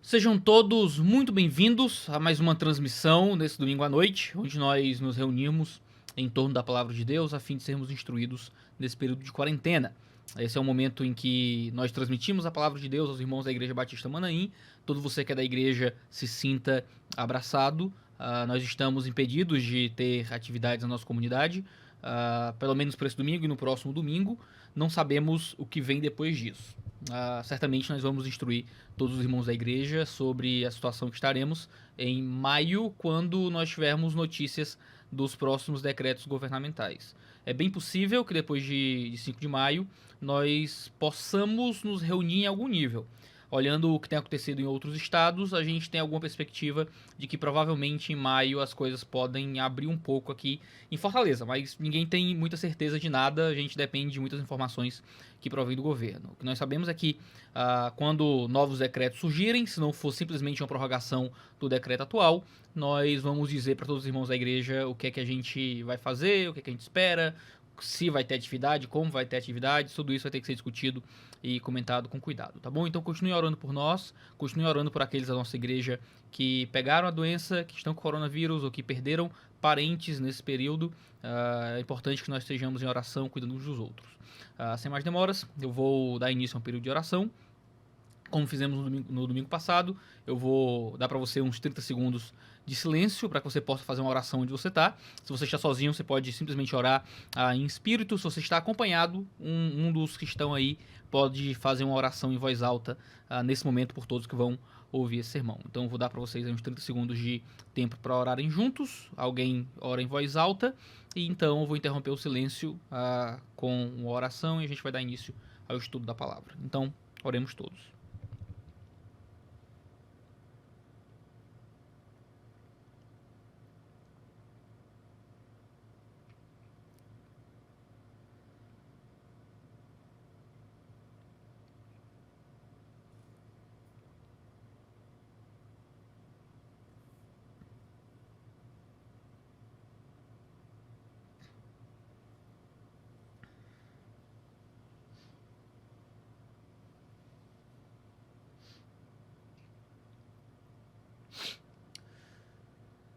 Sejam todos muito bem-vindos a mais uma transmissão nesse domingo à noite, onde nós nos reunimos em torno da Palavra de Deus a fim de sermos instruídos nesse período de quarentena. Esse é o momento em que nós transmitimos a Palavra de Deus aos irmãos da Igreja Batista Manaim. Todo você que é da igreja se sinta abraçado. Nós estamos impedidos de ter atividades na nossa comunidade, pelo menos para esse domingo e no próximo domingo. Não sabemos o que vem depois disso. Certamente nós vamos instruir todos os irmãos da igreja sobre a situação que estaremos em maio, quando nós tivermos notícias dos próximos decretos governamentais. É bem possível que depois de 5 de maio nós possamos nos reunir em algum nível. Olhando o que tem acontecido em outros estados, a gente tem alguma perspectiva de que provavelmente em maio as coisas podem abrir um pouco aqui em Fortaleza, mas ninguém tem muita certeza de nada, a gente depende de muitas informações que provém do governo. O que nós sabemos é que quando novos decretos surgirem, se não for simplesmente uma prorrogação do decreto atual, nós vamos dizer para todos os irmãos da igreja o que é que a gente vai fazer, o que é que a gente espera, se vai ter atividade, como vai ter atividade, tudo isso vai ter que ser discutido e comentado com cuidado, tá bom? Então continue orando por nós, continue orando por aqueles da nossa igreja que pegaram a doença, que estão com coronavírus ou que perderam parentes nesse período. É importante que nós estejamos em oração, cuidando uns dos outros. Sem mais demoras, eu vou dar início a um período de oração. Como fizemos no domingo passado, eu vou dar para você uns 30 segundos de silêncio para que você possa fazer uma oração onde você está. Se você está sozinho, você pode simplesmente orar em espírito. Se você está acompanhado, um dos que estão aí pode fazer uma oração em voz alta nesse momento por todos que vão ouvir esse sermão. Então eu vou dar para vocês aí uns 30 segundos de tempo para orarem juntos. Alguém ora em voz alta e então eu vou interromper o silêncio com uma oração e a gente vai dar início ao estudo da palavra. Então, oremos todos.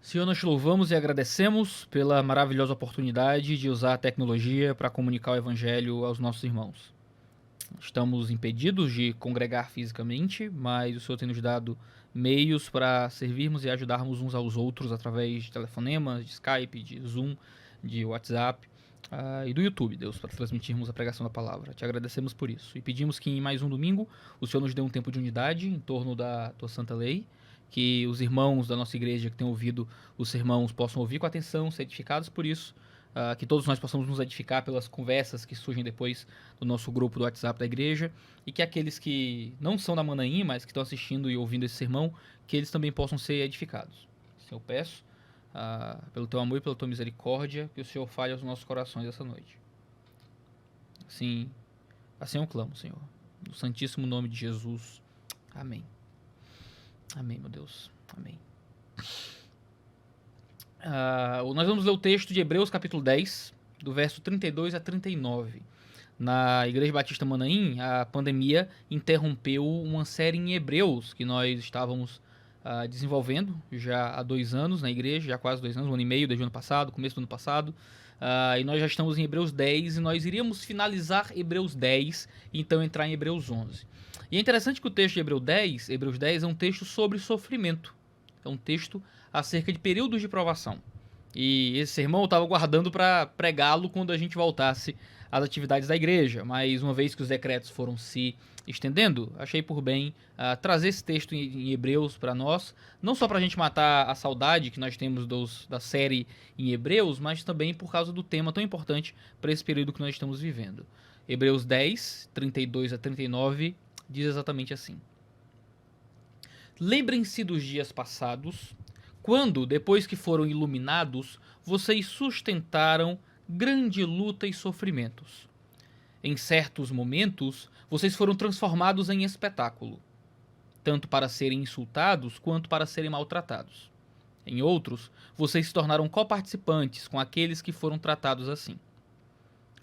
Senhor, nós te louvamos e agradecemos pela maravilhosa oportunidade de usar a tecnologia para comunicar o Evangelho aos nossos irmãos. Estamos impedidos de congregar fisicamente, mas o Senhor tem nos dado meios para servirmos e ajudarmos uns aos outros através de telefonemas, de Skype, de Zoom, de WhatsApp e do YouTube, Deus, para transmitirmos a pregação da palavra. Te agradecemos por isso e pedimos que em mais um domingo o Senhor nos dê um tempo de unidade em torno da tua santa lei, que os irmãos da nossa igreja que têm ouvido os sermãos possam ouvir com atenção, ser edificados por isso, que todos nós possamos nos edificar pelas conversas que surgem depois do nosso grupo do WhatsApp da igreja, e que aqueles que não são da Manaim, mas que estão assistindo e ouvindo esse sermão, que eles também possam ser edificados. Senhor, eu peço, pelo teu amor e pela tua misericórdia, que o Senhor fale aos nossos corações essa noite. Assim eu clamo, Senhor, no santíssimo nome de Jesus. Amém. Amém, meu Deus. Amém. Nós vamos ler o texto de Hebreus capítulo 10, do verso 32 a 39. Na Igreja Batista Manaim, a pandemia interrompeu uma série em Hebreus que nós estávamos desenvolvendo já há 2 anos na igreja, já há quase 2 anos, 1 ano e meio desde o ano passado, começo do ano passado. E nós já estamos em Hebreus 10 e nós iríamos finalizar Hebreus 10 e então entrar em Hebreus 11. E é interessante que o texto de Hebreus 10 é um texto sobre sofrimento. É um texto acerca de períodos de provação. E esse sermão eu estava guardando para pregá-lo quando a gente voltasse às atividades da igreja. Mas uma vez que os decretos foram se estendendo, achei por bem trazer esse texto em Hebreus para nós. Não só para a gente matar a saudade que nós temos da série em Hebreus, mas também por causa do tema tão importante para esse período que nós estamos vivendo. Hebreus 10, 32 a 39... diz exatamente assim: Lembrem-se dos dias passados, quando, depois que foram iluminados, vocês sustentaram grande luta e sofrimentos. Em certos momentos, vocês foram transformados em espetáculo, tanto para serem insultados quanto para serem maltratados. Em outros, vocês se tornaram coparticipantes com aqueles que foram tratados assim.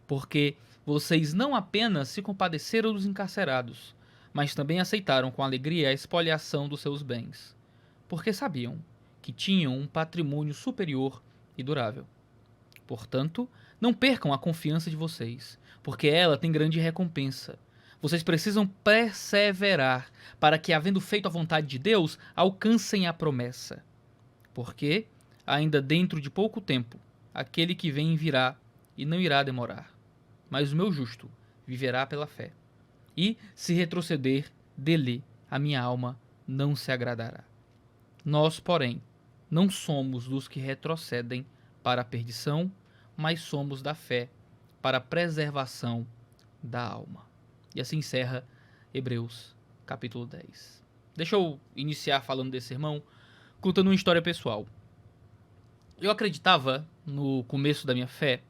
Porque vocês não apenas se compadeceram dos encarcerados, mas também aceitaram com alegria a expoliação dos seus bens, porque sabiam que tinham um patrimônio superior e durável. Portanto, não percam a confiança de vocês, porque ela tem grande recompensa. Vocês precisam perseverar para que, havendo feito a vontade de Deus, alcancem a promessa. Porque, ainda dentro de pouco tempo, aquele que vem virá e não irá demorar. Mas o meu justo viverá pela fé. E, se retroceder, dele a minha alma não se agradará. Nós, porém, não somos dos que retrocedem para a perdição, mas somos da fé para a preservação da alma. E assim encerra Hebreus, capítulo 10. Deixa eu iniciar falando desse sermão, contando uma história pessoal. Eu acreditava, no começo da minha fé,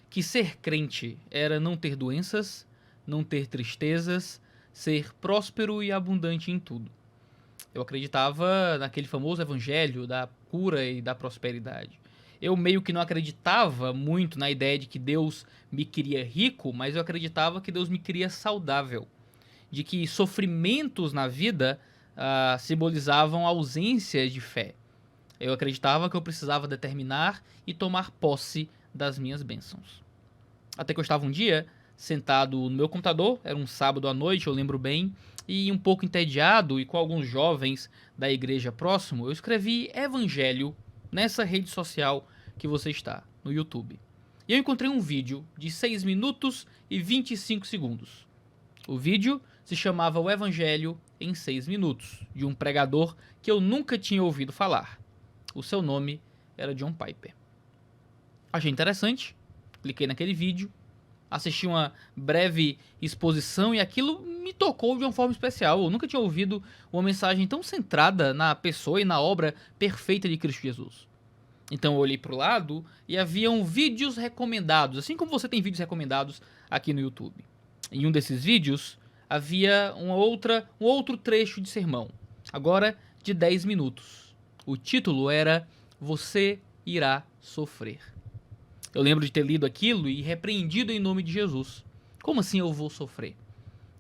que ser crente era não ter doenças, não ter tristezas, ser próspero e abundante em tudo. Eu acreditava naquele famoso evangelho da cura e da prosperidade. Eu meio que não acreditava muito na ideia de que Deus me queria rico, mas eu acreditava que Deus me queria saudável. De que sofrimentos na vida simbolizavam ausência de fé. Eu acreditava que eu precisava determinar e tomar posse das minhas bênçãos. Até que eu estava um dia sentado no meu computador, era um sábado à noite, eu lembro bem, e um pouco entediado e com alguns jovens da igreja próximo, eu escrevi evangelho nessa rede social que você está, no YouTube. E eu encontrei um vídeo de 6 minutos e 25 segundos. O vídeo se chamava O Evangelho em 6 minutos, de um pregador que eu nunca tinha ouvido falar. O seu nome era John Piper. Achei interessante, cliquei naquele vídeo, assisti uma breve exposição e aquilo me tocou de uma forma especial. Eu nunca tinha ouvido uma mensagem tão centrada na pessoa e na obra perfeita de Cristo Jesus. Então eu olhei para o lado e haviam vídeos recomendados, assim como você tem vídeos recomendados aqui no YouTube. Em um desses vídeos havia um outro trecho de sermão, agora de 10 minutos. O título era Você Irá Sofrer. Eu lembro de ter lido aquilo e repreendido em nome de Jesus. Como assim eu vou sofrer?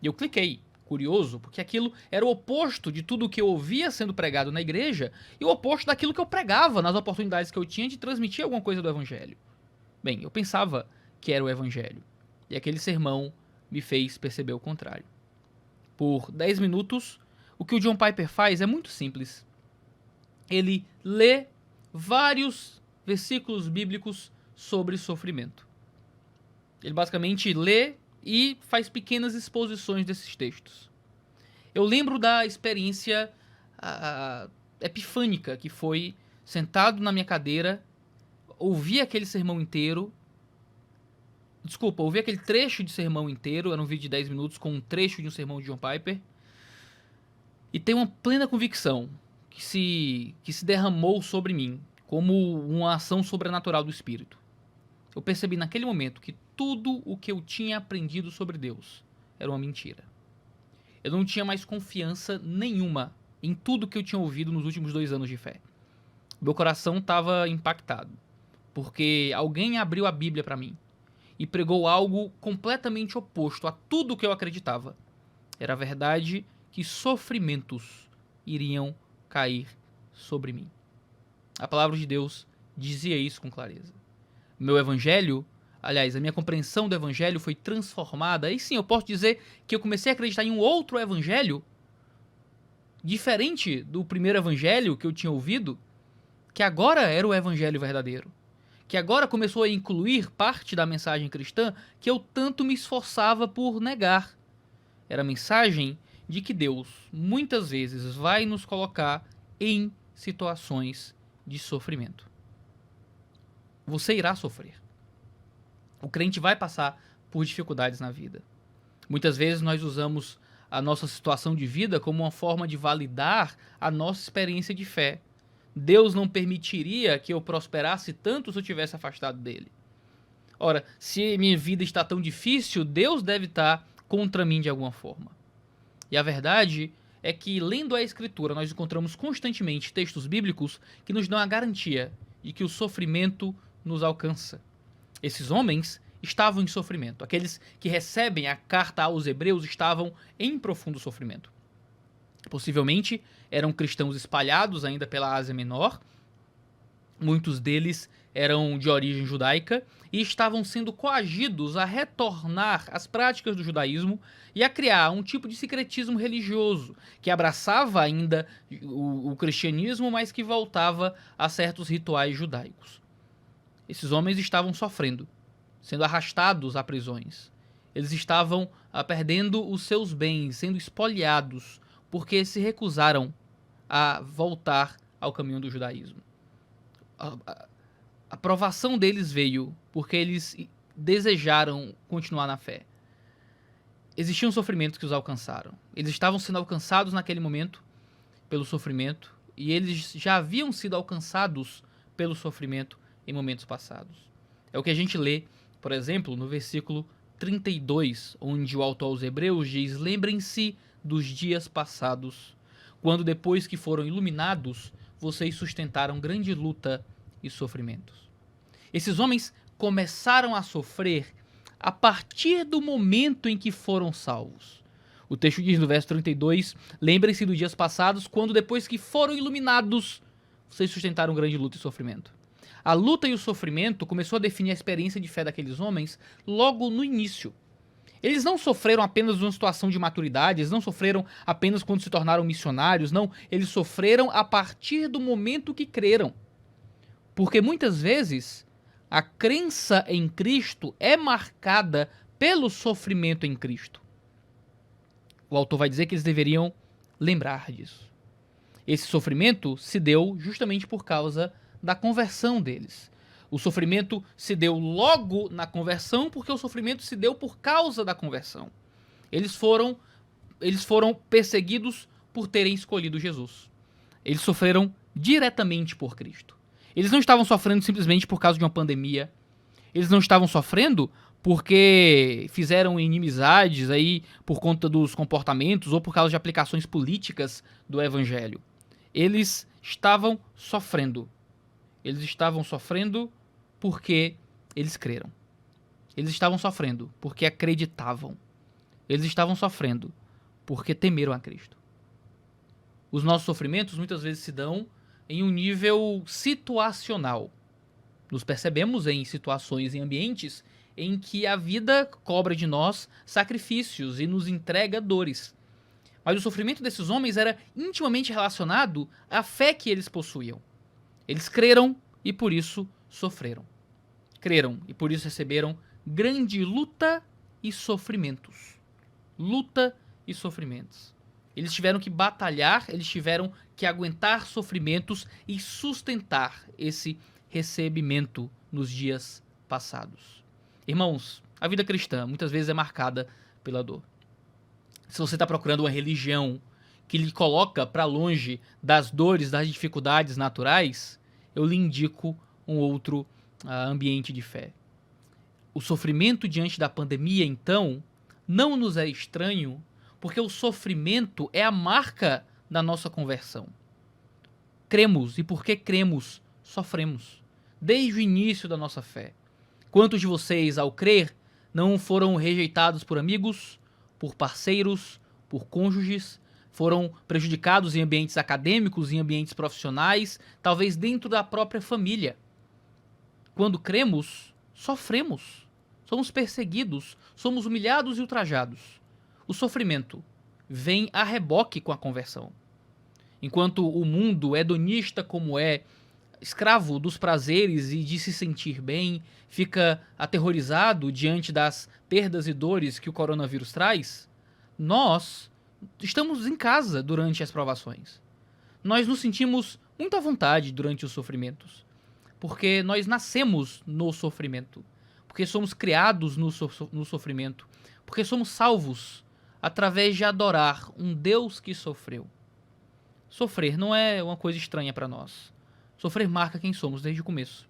E eu cliquei, curioso, porque aquilo era o oposto de tudo o que eu ouvia sendo pregado na igreja e o oposto daquilo que eu pregava nas oportunidades que eu tinha de transmitir alguma coisa do evangelho. Bem, eu pensava que era o evangelho. E aquele sermão me fez perceber o contrário. Por 10 minutos, o que o John Piper faz é muito simples. Ele lê vários versículos bíblicos sobre sofrimento. Ele basicamente lê e faz pequenas exposições desses textos. Eu lembro da experiência epifânica que foi sentado na minha cadeira, ouvir aquele sermão inteiro. Desculpa, ouvi aquele trecho de sermão inteiro, era um vídeo de 10 minutos com um trecho de um sermão de John Piper, e ter uma plena convicção que se derramou sobre mim, como uma ação sobrenatural do Espírito. Eu percebi naquele momento que tudo o que eu tinha aprendido sobre Deus era uma mentira. Eu não tinha mais confiança nenhuma em tudo que eu tinha ouvido nos últimos 2 anos de fé. Meu coração estava impactado, porque alguém abriu a Bíblia para mim e pregou algo completamente oposto a tudo o que eu acreditava. Era a verdade que sofrimentos iriam cair sobre mim. A palavra de Deus dizia isso com clareza. Meu evangelho, aliás, a minha compreensão do evangelho foi transformada. E sim, eu posso dizer que eu comecei a acreditar em um outro evangelho, diferente do primeiro evangelho que eu tinha ouvido, que agora era o evangelho verdadeiro. Que agora começou a incluir parte da mensagem cristã que eu tanto me esforçava por negar. Era a mensagem de que Deus, muitas vezes, vai nos colocar em situações de sofrimento. Você irá sofrer. O crente vai passar por dificuldades na vida. Muitas vezes nós usamos a nossa situação de vida como uma forma de validar a nossa experiência de fé. Deus não permitiria que eu prosperasse tanto se eu tivesse afastado dele. Ora, se minha vida está tão difícil, Deus deve estar contra mim de alguma forma. E a verdade é que, lendo a Escritura, nós encontramos constantemente textos bíblicos que nos dão a garantia de que o sofrimento nos alcança. Esses homens estavam em sofrimento. Aqueles que recebem a carta aos Hebreus estavam em profundo sofrimento. Possivelmente eram cristãos espalhados ainda pela Ásia Menor. Muitos deles eram de origem judaica e estavam sendo coagidos a retornar às práticas do judaísmo e a criar um tipo de secretismo religioso que abraçava ainda o cristianismo, mas que voltava a certos rituais judaicos. Esses homens estavam sofrendo, sendo arrastados a prisões. Eles estavam perdendo os seus bens, sendo espoliados, porque se recusaram a voltar ao caminho do judaísmo. A provação deles veio porque eles desejaram continuar na fé. Existiam sofrimentos que os alcançaram. Eles estavam sendo alcançados naquele momento pelo sofrimento e eles já haviam sido alcançados pelo sofrimento em momentos passados. É o que a gente lê, por exemplo, no versículo 32, onde o autor aos Hebreus diz: lembrem-se dos dias passados, quando depois que foram iluminados, vocês sustentaram grande luta e sofrimentos. Esses homens começaram a sofrer a partir do momento em que foram salvos. O texto diz no verso 32, lembrem-se dos dias passados, quando depois que foram iluminados, vocês sustentaram grande luta e sofrimento. A luta e o sofrimento começou a definir a experiência de fé daqueles homens logo no início. Eles não sofreram apenas numa situação de maturidade, eles não sofreram apenas quando se tornaram missionários, não. Eles sofreram a partir do momento que creram. Porque muitas vezes a crença em Cristo é marcada pelo sofrimento em Cristo. O autor vai dizer que eles deveriam lembrar disso. Esse sofrimento se deu justamente por causa da conversão deles. O sofrimento se deu logo na conversão, porque o sofrimento se deu por causa da conversão. Eles foram perseguidos por terem escolhido Jesus. Eles sofreram diretamente por Cristo. Eles não estavam sofrendo simplesmente por causa de uma pandemia. Eles não estavam sofrendo porque fizeram inimizades aí por conta dos comportamentos ou por causa de aplicações políticas do evangelho. Eles estavam sofrendo. Eles estavam sofrendo porque eles creram. Eles estavam sofrendo porque acreditavam. Eles estavam sofrendo porque temeram a Cristo. Os nossos sofrimentos muitas vezes se dão em um nível situacional. Nos percebemos em situações, em ambientes em que a vida cobra de nós sacrifícios e nos entrega dores. Mas o sofrimento desses homens era intimamente relacionado à fé que eles possuíam. Eles creram e por isso sofreram. Creram e por isso receberam grande luta e sofrimentos. Luta e sofrimentos. Eles tiveram que batalhar, eles tiveram que aguentar sofrimentos e sustentar esse recebimento nos dias passados. Irmãos, a vida cristã muitas vezes é marcada pela dor. Se você está procurando uma religião que lhe coloca para longe das dores, das dificuldades naturais, eu lhe indico um outro ambiente de fé. O sofrimento diante da pandemia, então, não nos é estranho, porque o sofrimento é a marca da nossa conversão. Cremos, e porque cremos, sofremos. Desde o início da nossa fé. Quantos de vocês, ao crer, não foram rejeitados por amigos, por parceiros, por cônjuges, foram prejudicados em ambientes acadêmicos, em ambientes profissionais, talvez dentro da própria família? Quando cremos, sofremos. Somos perseguidos, somos humilhados e ultrajados. O sofrimento vem a reboque com a conversão. Enquanto o mundo hedonista como é, escravo dos prazeres e de se sentir bem, fica aterrorizado diante das perdas e dores que o coronavírus traz, nós estamos em casa durante as provações. Nós nos sentimos muito à vontade durante os sofrimentos, porque nós nascemos no sofrimento, porque somos criados no sofrimento, porque somos salvos através de adorar um Deus que sofreu. Sofrer não é uma coisa estranha para nós. Sofrer marca quem somos desde o começo.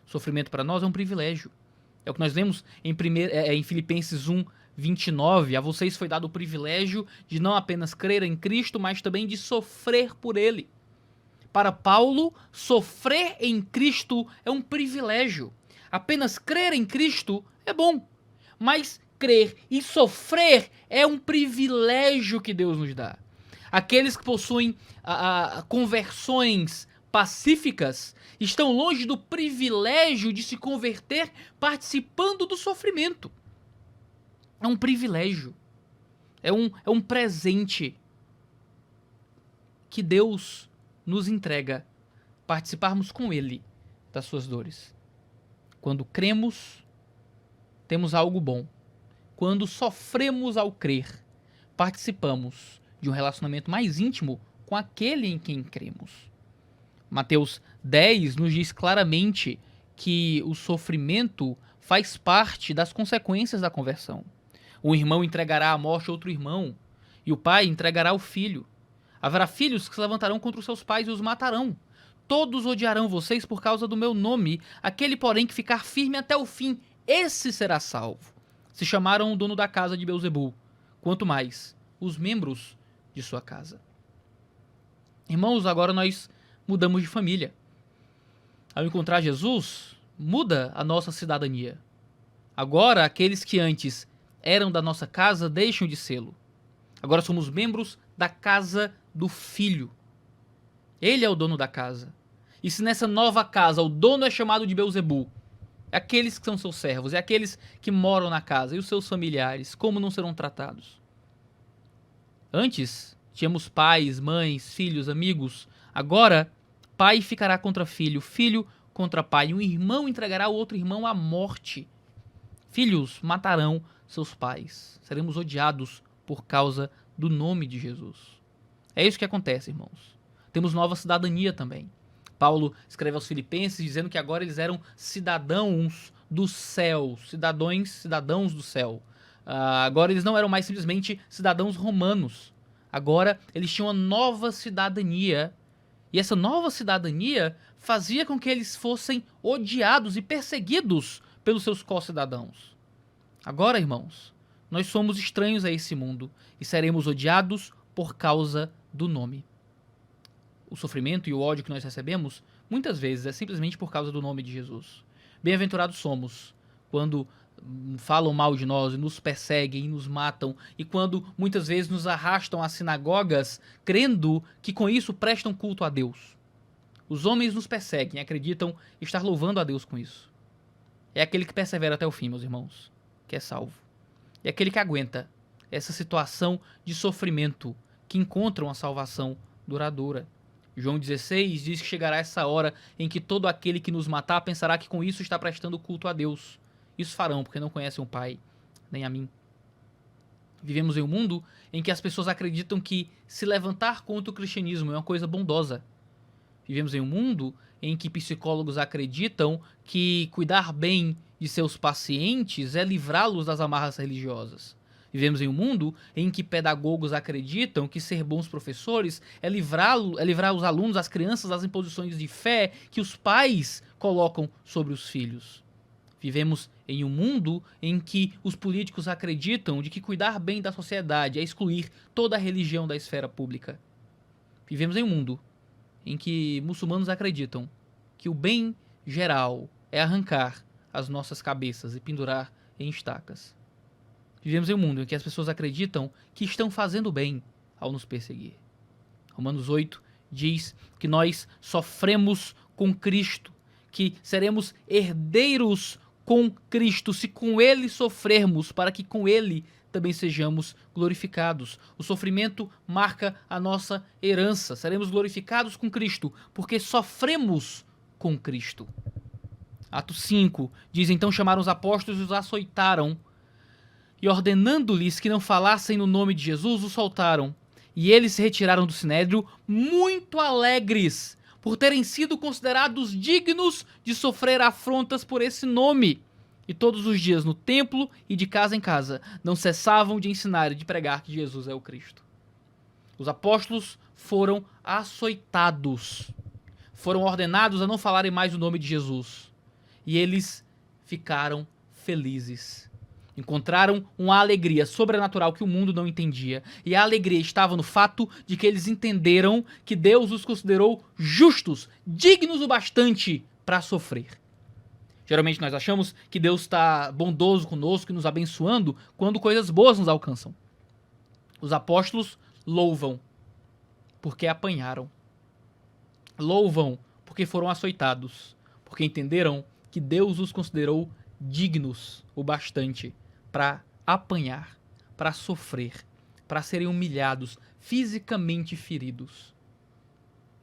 Sofrimento para nós é um privilégio. É o que nós lemos em Filipenses 1, 29. A vocês foi dado o privilégio de não apenas crer em Cristo, mas também de sofrer por Ele. Para Paulo, sofrer em Cristo é um privilégio. Apenas crer em Cristo é bom. Mas crer e sofrer é um privilégio que Deus nos dá. Aqueles que possuem conversões pacíficas estão longe do privilégio de se converter participando do sofrimento. É um privilégio. É um presente que Deus nos entrega, participarmos com Ele das suas dores. Quando cremos, temos algo bom. Quando sofremos ao crer, participamos de um relacionamento mais íntimo com aquele em quem cremos. Mateus 10 nos diz claramente que o sofrimento faz parte das consequências da conversão. Um irmão entregará à morte outro irmão, e o pai entregará o filho. Haverá filhos que se levantarão contra os seus pais e os matarão. Todos odiarão vocês por causa do meu nome. Aquele, porém, que ficar firme até o fim, esse será salvo. Se chamaram o dono da casa de Beelzebul, quanto mais os membros de sua casa. Irmãos, agora nós mudamos de família. Ao encontrar Jesus, muda a nossa cidadania. Agora, aqueles que antes eram da nossa casa deixam de sê-lo. Agora somos membros da casa do Filho. Ele é o dono da casa. E se nessa nova casa o dono é chamado de Beelzebul, é aqueles que são seus servos, é aqueles que moram na casa e os seus familiares, como não serão tratados? Antes, tínhamos pais, mães, filhos, amigos. Agora, pai ficará contra filho, filho contra pai. Um irmão entregará o outro irmão à morte. Filhos matarão seus pais. Seremos odiados por causa do nome de Jesus. É isso que acontece, irmãos. Temos nova cidadania também. Paulo escreve aos Filipenses dizendo que agora eles eram cidadãos do céu, cidadãos do céu. Agora eles não eram mais simplesmente cidadãos romanos. Agora eles tinham uma nova cidadania. E essa nova cidadania fazia com que eles fossem odiados e perseguidos pelos seus co-cidadãos. Agora, irmãos, nós somos estranhos a esse mundo e seremos odiados por causa do nome. O sofrimento e o ódio que nós recebemos, muitas vezes, é simplesmente por causa do nome de Jesus. Bem-aventurados somos quando falam mal de nós e nos perseguem e nos matam, e quando muitas vezes nos arrastam às sinagogas, crendo que com isso prestam culto a Deus. Os homens nos perseguem e acreditam estar louvando a Deus com isso. É aquele que persevera até o fim, meus irmãos, que é salvo. É aquele que aguenta essa situação de sofrimento, que encontra uma salvação duradoura. João 16 diz que chegará essa hora em que todo aquele que nos matar pensará que com isso está prestando culto a Deus. Isso farão, porque não conhecem o Pai, nem a mim. Vivemos em um mundo em que as pessoas acreditam que se levantar contra o cristianismo é uma coisa bondosa. Vivemos em um mundo em que psicólogos acreditam que cuidar bem de seus pacientes é livrá-los das amarras religiosas. Vivemos em um mundo em que pedagogos acreditam que ser bons professores é livrar os alunos, as crianças, das imposições de fé que os pais colocam sobre os filhos. Vivemos em um mundo em que os políticos acreditam de que cuidar bem da sociedade é excluir toda a religião da esfera pública. Vivemos em um mundo em que muçulmanos acreditam que o bem geral é arrancar as nossas cabeças e pendurar em estacas. Vivemos em um mundo em que as pessoas acreditam que estão fazendo bem ao nos perseguir. Romanos 8 diz que nós sofremos com Cristo, que seremos herdeiros com Cristo, se com Ele sofrermos, para que com Ele também sejamos glorificados. O sofrimento marca a nossa herança. Seremos glorificados com Cristo, porque sofremos com Cristo. Atos 5 diz: então chamaram os apóstolos e os açoitaram, e ordenando-lhes que não falassem no nome de Jesus, os soltaram. E eles se retiraram do sinédrio muito alegres, por terem sido considerados dignos de sofrer afrontas por esse nome. E todos os dias no templo e de casa em casa não cessavam de ensinar e de pregar que Jesus é o Cristo. Os apóstolos foram açoitados, foram ordenados a não falarem mais o nome de Jesus. E eles ficaram felizes. Encontraram uma alegria sobrenatural que o mundo não entendia. E a alegria estava no fato de que eles entenderam que Deus os considerou justos, dignos o bastante para sofrer. Geralmente nós achamos que Deus está bondoso conosco e nos abençoando quando coisas boas nos alcançam. Os apóstolos louvam porque apanharam. Louvam porque foram açoitados, porque entenderam que Deus os considerou dignos o bastante para apanhar, para sofrer, para serem humilhados, fisicamente feridos.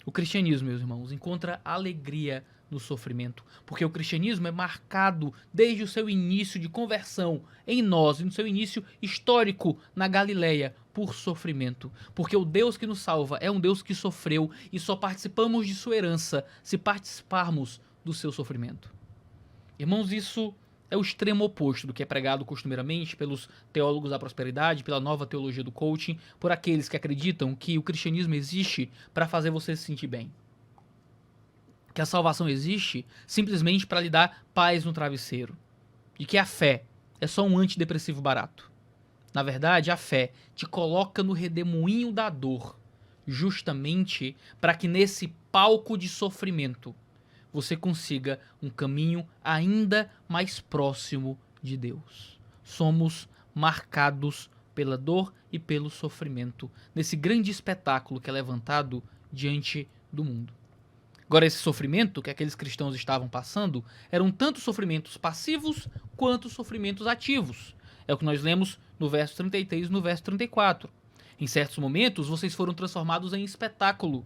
O cristianismo, meus irmãos, encontra alegria no sofrimento, porque o cristianismo é marcado desde o seu início de conversão em nós, no seu início histórico na Galileia, por sofrimento. Porque o Deus que nos salva é um Deus que sofreu e só participamos de sua herança se participarmos do seu sofrimento. Irmãos, isso é o extremo oposto do que é pregado costumeiramente pelos teólogos da prosperidade, pela nova teologia do coaching, por aqueles que acreditam que o cristianismo existe para fazer você se sentir bem. Que a salvação existe simplesmente para lhe dar paz no travesseiro. E que a fé é só um antidepressivo barato. Na verdade, a fé te coloca no redemoinho da dor, justamente para que nesse palco de sofrimento você consiga um caminho ainda mais próximo de Deus. Somos marcados pela dor e pelo sofrimento nesse grande espetáculo que é levantado diante do mundo. Agora, esse sofrimento que aqueles cristãos estavam passando eram tanto sofrimentos passivos quanto sofrimentos ativos. É o que nós lemos no verso 33 e no verso 34. Em certos momentos, vocês foram transformados em espetáculo,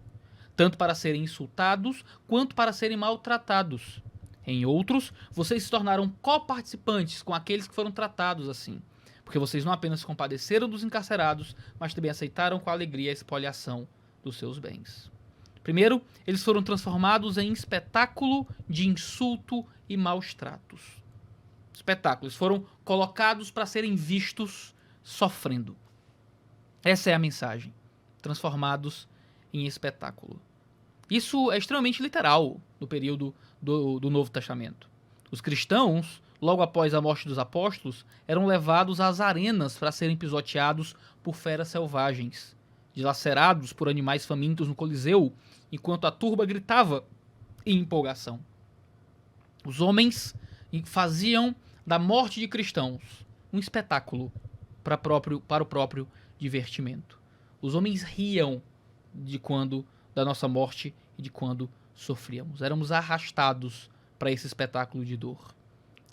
tanto para serem insultados quanto para serem maltratados. Em outros, vocês se tornaram coparticipantes com aqueles que foram tratados assim, porque vocês não apenas se compadeceram dos encarcerados, mas também aceitaram com alegria a expoliação dos seus bens. Primeiro, eles foram transformados em espetáculo de insulto e maus tratos. Espetáculo, eles foram colocados para serem vistos sofrendo. Essa é a mensagem. Transformados em espetáculo. Isso é extremamente literal no período do Novo Testamento. Os cristãos, logo após a morte dos apóstolos, eram levados às arenas para serem pisoteados por feras selvagens, dilacerados por animais famintos no Coliseu, enquanto a turba gritava em empolgação. Os homens faziam da morte de cristãos um espetáculo para o próprio divertimento. Os homens riam da nossa morte e de quando sofríamos. Éramos arrastados para esse espetáculo de dor.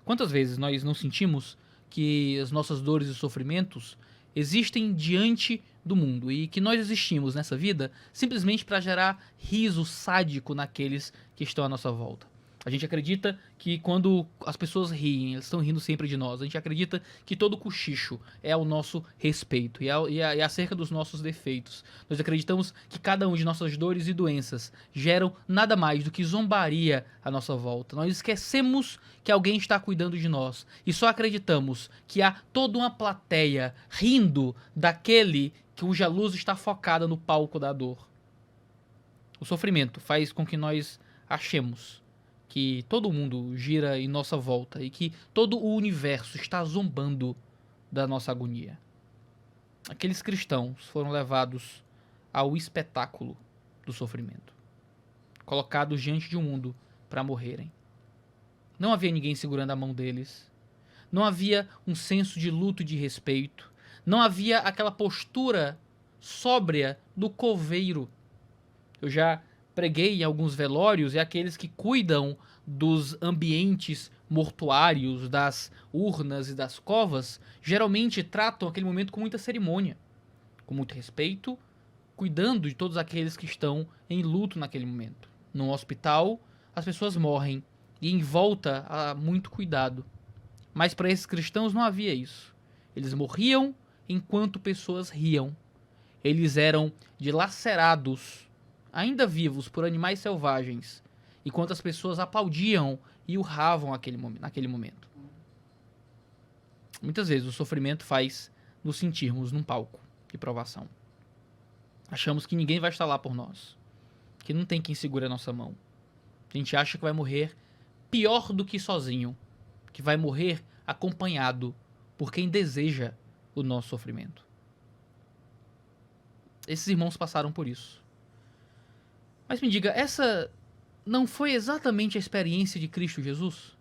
Quantas vezes nós não sentimos que as nossas dores e sofrimentos existem diante do mundo e que nós existimos nessa vida simplesmente para gerar riso sádico naqueles que estão à nossa volta? A gente acredita que quando as pessoas riem, elas estão rindo sempre de nós. A gente acredita que todo cochicho é ao nosso respeito e acerca dos nossos defeitos. Nós acreditamos que cada um de nossas dores e doenças geram nada mais do que zombaria à nossa volta. Nós esquecemos que alguém está cuidando de nós e só acreditamos que há toda uma plateia rindo daquele cuja luz está focada no palco da dor. O sofrimento faz com que nós achemos que todo mundo gira em nossa volta e que todo o universo está zombando da nossa agonia. Aqueles cristãos foram levados ao espetáculo do sofrimento, colocados diante de um mundo para morrerem. Não havia ninguém segurando a mão deles, não havia um senso de luto e de respeito, não havia aquela postura sóbria do coveiro. Eu já preguei em alguns velórios e aqueles que cuidam dos ambientes mortuários, das urnas e das covas, geralmente tratam aquele momento com muita cerimônia, com muito respeito, cuidando de todos aqueles que estão em luto naquele momento. No hospital, as pessoas morrem e em volta há muito cuidado. Mas para esses cristãos não havia isso. Eles morriam enquanto pessoas riam. Eles eram dilacerados, ainda vivos, por animais selvagens, enquanto as pessoas aplaudiam e urravam naquele momento. Muitas vezes o sofrimento faz nos sentirmos num palco de provação. Achamos que ninguém vai estar lá por nós, que não tem quem segure a nossa mão. A gente acha que vai morrer pior do que sozinho, que vai morrer acompanhado por quem deseja o nosso sofrimento. Esses irmãos passaram por isso. Mas me diga, essa não foi exatamente a experiência de Cristo Jesus?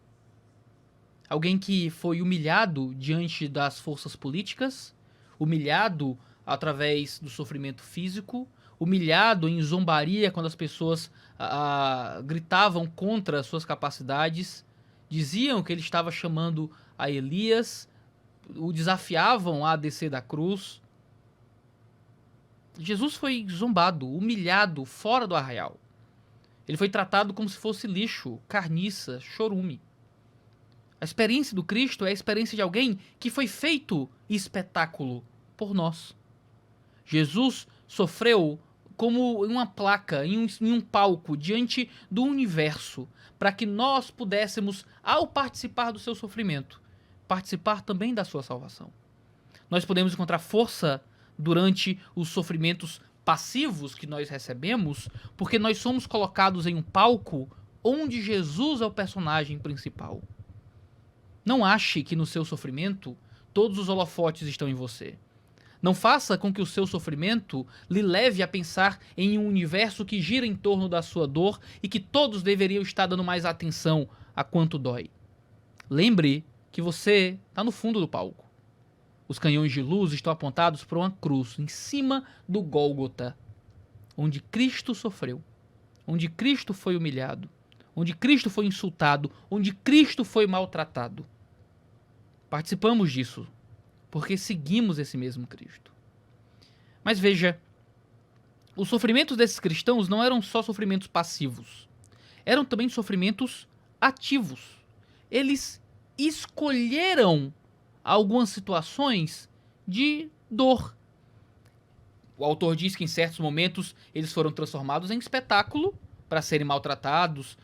alguém que foi humilhado diante das forças políticas, humilhado através do sofrimento físico, humilhado em zombaria quando as pessoas gritavam contra suas capacidades, diziam que ele estava chamando a Elias, o desafiavam a descer da cruz. Jesus foi zombado, humilhado, fora do arraial. Ele foi tratado como se fosse lixo, carniça, chorume. A experiência do Cristo é a experiência de alguém que foi feito espetáculo por nós. Jesus sofreu como uma placa, em um palco, diante do universo, para que nós pudéssemos, ao participar do seu sofrimento, participar também da sua salvação. Nós podemos encontrar força durante os sofrimentos passivos que nós recebemos, porque nós somos colocados em um palco onde Jesus é o personagem principal. Não ache que no seu sofrimento todos os holofotes estão em você. Não faça com que o seu sofrimento lhe leve a pensar em um universo que gira em torno da sua dor e que todos deveriam estar dando mais atenção a quanto dói. Lembre que você está no fundo do palco. Os canhões de luz estão apontados para uma cruz em cima do Gólgota, onde Cristo sofreu, onde Cristo foi humilhado, onde Cristo foi insultado, onde Cristo foi maltratado. Participamos disso, porque seguimos esse mesmo Cristo. Mas veja, os sofrimentos desses cristãos não eram só sofrimentos passivos, eram também sofrimentos ativos. Eles escolheram algumas situações de dor. O autor diz que em certos momentos eles foram transformados em espetáculo para serem maltratados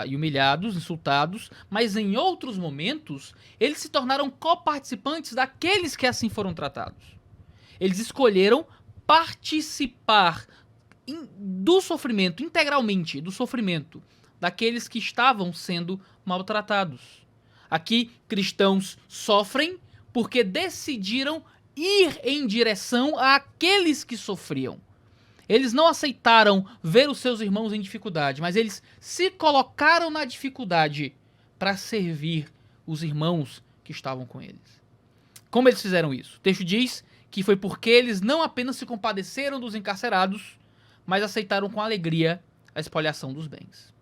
e humilhados, insultados, mas em outros momentos eles se tornaram coparticipantes daqueles que assim foram tratados. Eles escolheram participar do sofrimento, integralmente do sofrimento, daqueles que estavam sendo maltratados. Aqui, cristãos sofrem porque decidiram ir em direção àqueles que sofriam. Eles não aceitaram ver os seus irmãos em dificuldade, mas eles se colocaram na dificuldade para servir os irmãos que estavam com eles. Como eles fizeram isso? O texto diz que foi porque eles não apenas se compadeceram dos encarcerados, mas aceitaram com alegria a expoliação dos bens.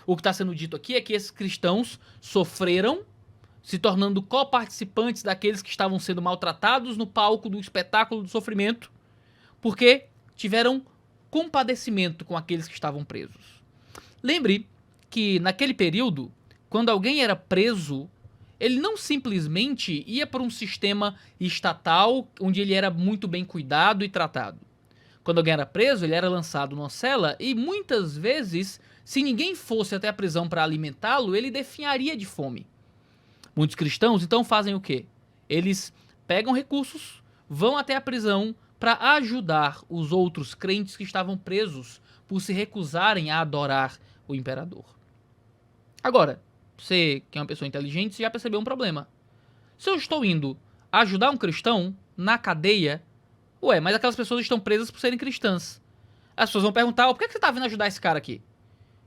O que está sendo dito aqui é que esses cristãos sofreram, se tornando coparticipantes daqueles que estavam sendo maltratados no palco do espetáculo do sofrimento, porque tiveram compadecimento com aqueles que estavam presos. Lembre que naquele período, quando alguém era preso, ele não simplesmente ia para um sistema estatal onde ele era muito bem cuidado e tratado. Quando alguém era preso, ele era lançado numa cela e muitas vezes, se ninguém fosse até a prisão para alimentá-lo, ele definharia de fome. Muitos cristãos então fazem o quê? Eles pegam recursos, vão até a prisão para ajudar os outros crentes que estavam presos por se recusarem a adorar o imperador. Agora, você que é uma pessoa inteligente, você já percebeu um problema. Se eu estou indo ajudar um cristão na cadeia, mas aquelas pessoas estão presas por serem cristãs. As pessoas vão perguntar, por que você está vindo ajudar esse cara aqui?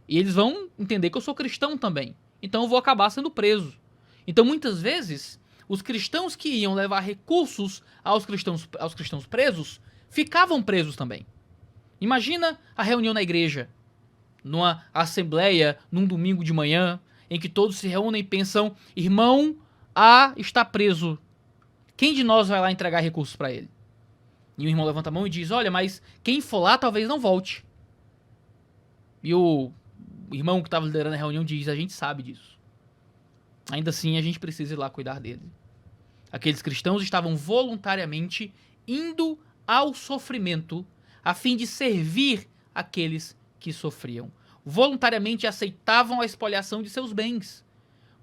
E eles vão entender que eu sou cristão também. Então eu vou acabar sendo preso. Então muitas vezes, os cristãos que iam levar recursos aos cristãos presos, ficavam presos também. Imagina a reunião na igreja, numa assembleia, num domingo de manhã, em que todos se reúnem e pensam, irmão A está preso. Quem de nós vai lá entregar recursos para ele? E o irmão levanta a mão e diz, olha, mas quem for lá talvez não volte. E o irmão que estava liderando a reunião diz, a gente sabe disso. Ainda assim, a gente precisa ir lá cuidar dele. Aqueles cristãos estavam voluntariamente indo ao sofrimento a fim de servir aqueles que sofriam. Voluntariamente aceitavam a expoliação de seus bens.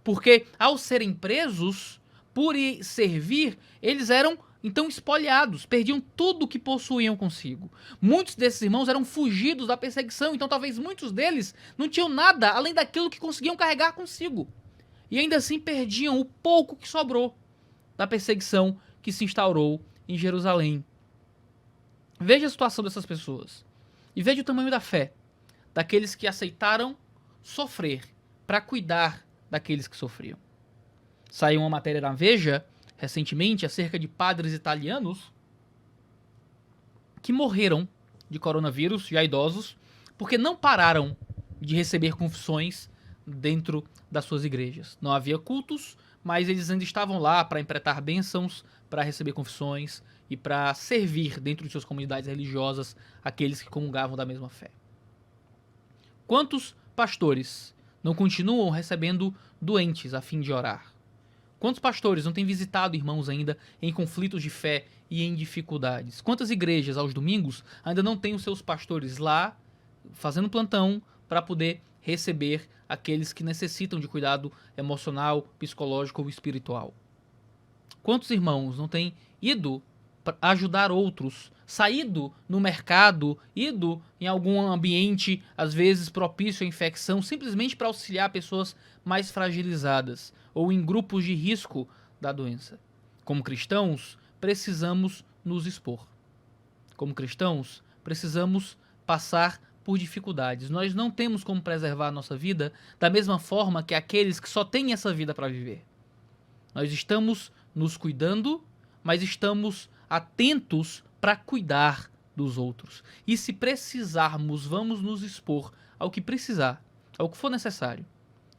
Porque, ao serem presos, por servir, eles eram então espoliados, perdiam tudo o que possuíam consigo. Muitos desses irmãos eram fugidos da perseguição, então talvez muitos deles não tinham nada além daquilo que conseguiam carregar consigo. E ainda assim perdiam o pouco que sobrou da perseguição que se instaurou em Jerusalém. Veja a situação dessas pessoas e veja o tamanho da fé daqueles que aceitaram sofrer para cuidar daqueles que sofriam. Saiu uma matéria na Veja, recentemente, acerca de padres italianos que morreram de coronavírus, já idosos, porque não pararam de receber confissões dentro das suas igrejas. Não havia cultos, mas eles ainda estavam lá para empretar bênçãos, para receber confissões e para servir dentro de suas comunidades religiosas aqueles que comungavam da mesma fé. Quantos pastores não continuam recebendo doentes a fim de orar? Quantos pastores não têm visitado irmãos ainda em conflitos de fé e em dificuldades? Quantas igrejas aos domingos ainda não têm os seus pastores lá fazendo plantão para poder receber aqueles que necessitam de cuidado emocional, psicológico ou espiritual? Quantos irmãos não têm ido para ajudar outros, saído no mercado, ido em algum ambiente, às vezes propício à infecção, simplesmente para auxiliar pessoas mais fragilizadas ou em grupos de risco da doença? Como cristãos, precisamos nos expor. Como cristãos, precisamos passar por dificuldades. Nós não temos como preservar a nossa vida da mesma forma que aqueles que só têm essa vida para viver. Nós estamos nos cuidando, mas estamos atentos para cuidar dos outros. E se precisarmos, vamos nos expor ao que precisar, ao que for necessário,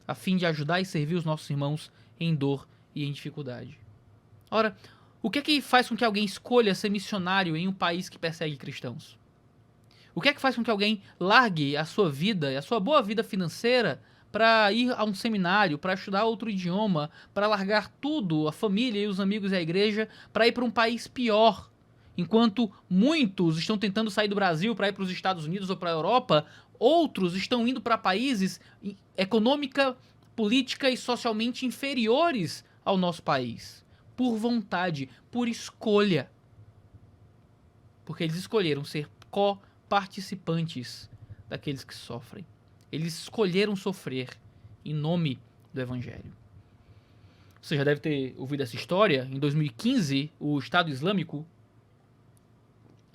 a fim de ajudar e servir os nossos irmãos em dor e em dificuldade. Ora, o que é que faz com que alguém escolha ser missionário em um país que persegue cristãos? O que é que faz com que alguém largue a sua vida e a sua boa vida financeira para ir a um seminário, para estudar outro idioma, para largar tudo, a família e os amigos e a igreja, para ir para um país pior? Enquanto muitos estão tentando sair do Brasil para ir para os Estados Unidos ou para a Europa, outros estão indo para países econômica, política e socialmente inferiores ao nosso país. Por vontade, por escolha. Porque eles escolheram ser co-participantes daqueles que sofrem. Eles escolheram sofrer em nome do Evangelho. Você já deve ter ouvido essa história. Em 2015, o Estado Islâmico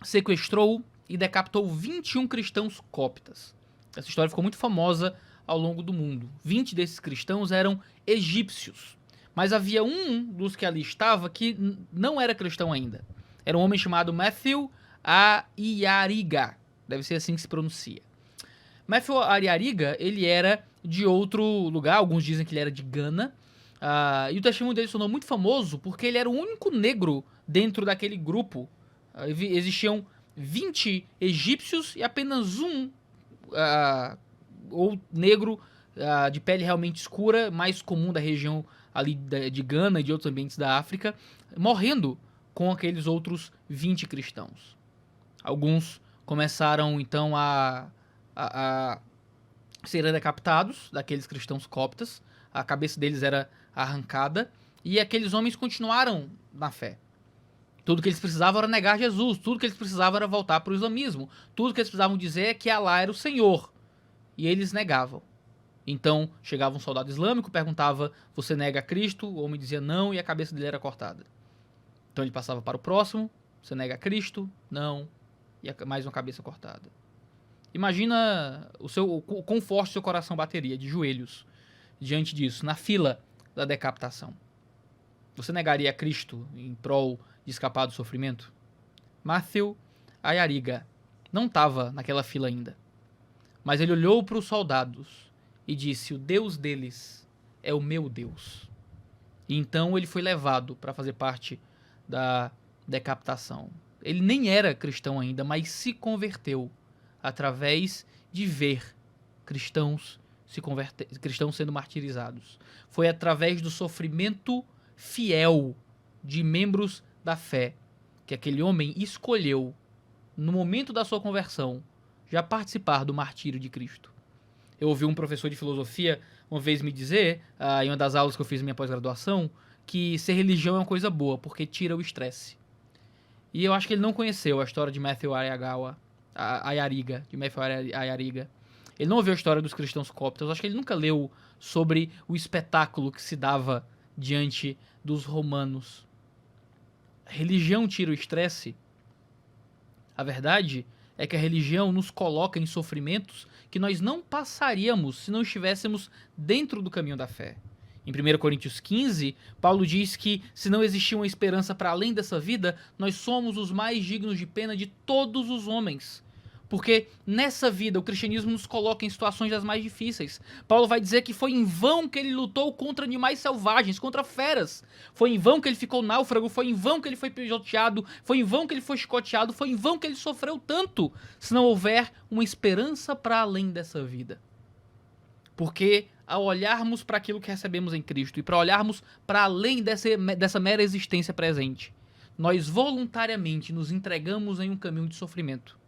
sequestrou e decapitou 21 cristãos coptas. Essa história ficou muito famosa ao longo do mundo. 20 desses cristãos eram egípcios. Mas havia um dos que ali estava que não era cristão ainda. Era um homem chamado Matthew Ayariga. Deve ser assim que se pronuncia. Matthew Ayariga, ele era de outro lugar. Alguns dizem que ele era de Gana. E o testemunho dele se tornou muito famoso porque ele era o único negro dentro daquele grupo. Existiam 20 egípcios e apenas um ou negro de pele realmente escura, mais comum da região ali de Gana e de outros ambientes da África, morrendo com aqueles outros 20 cristãos. Alguns começaram então a serem decapitados, daqueles cristãos coptas, a cabeça deles era arrancada, e aqueles homens continuaram na fé. Tudo que eles precisavam era negar Jesus, tudo que eles precisavam era voltar para o islamismo, tudo que eles precisavam dizer é que Alá era o Senhor, e eles negavam. Então chegava um soldado islâmico, perguntava: você nega Cristo? O homem dizia não, e a cabeça dele era cortada. Então ele passava para o próximo: você nega Cristo? Não, e mais uma cabeça cortada. Imagina o quão forte seu coração bateria de joelhos diante disso, na fila da decapitação. Você negaria Cristo em prol de escapar do sofrimento? Matthew Ayariga não estava naquela fila ainda, mas ele olhou para os soldados e disse: o Deus deles é o meu Deus. E então ele foi levado para fazer parte da decapitação. Ele nem era cristão ainda, mas se converteu através de ver cristãos sendo martirizados. Foi através do sofrimento fiel de membros da fé que aquele homem escolheu, no momento da sua conversão, já participar do martírio de Cristo. Eu ouvi um professor de filosofia uma vez me dizer, em uma das aulas que eu fiz na minha pós-graduação, que ser religião é uma coisa boa, porque tira o estresse. E eu acho que ele não conheceu a história de Matthew Ayariga, Ele não ouviu a história dos cristãos coptas. Eu acho que ele nunca leu sobre o espetáculo que se dava diante dos romanos. A religião tira o estresse? A verdade é que a religião nos coloca em sofrimentos que nós não passaríamos se não estivéssemos dentro do caminho da fé. Em 1 Coríntios 15, Paulo diz que se não existir uma esperança para além dessa vida, nós somos os mais dignos de pena de todos os homens. Porque nessa vida o cristianismo nos coloca em situações das mais difíceis. Paulo vai dizer que foi em vão que ele lutou contra animais selvagens, contra feras. Foi em vão que ele ficou náufrago, foi em vão que ele foi pisoteado, foi em vão que ele foi chicoteado, foi em vão que ele sofreu tanto, se não houver uma esperança para além dessa vida. Porque ao olharmos para aquilo que recebemos em Cristo e para olharmos para além dessa mera existência presente, nós voluntariamente nos entregamos em um caminho de sofrimento.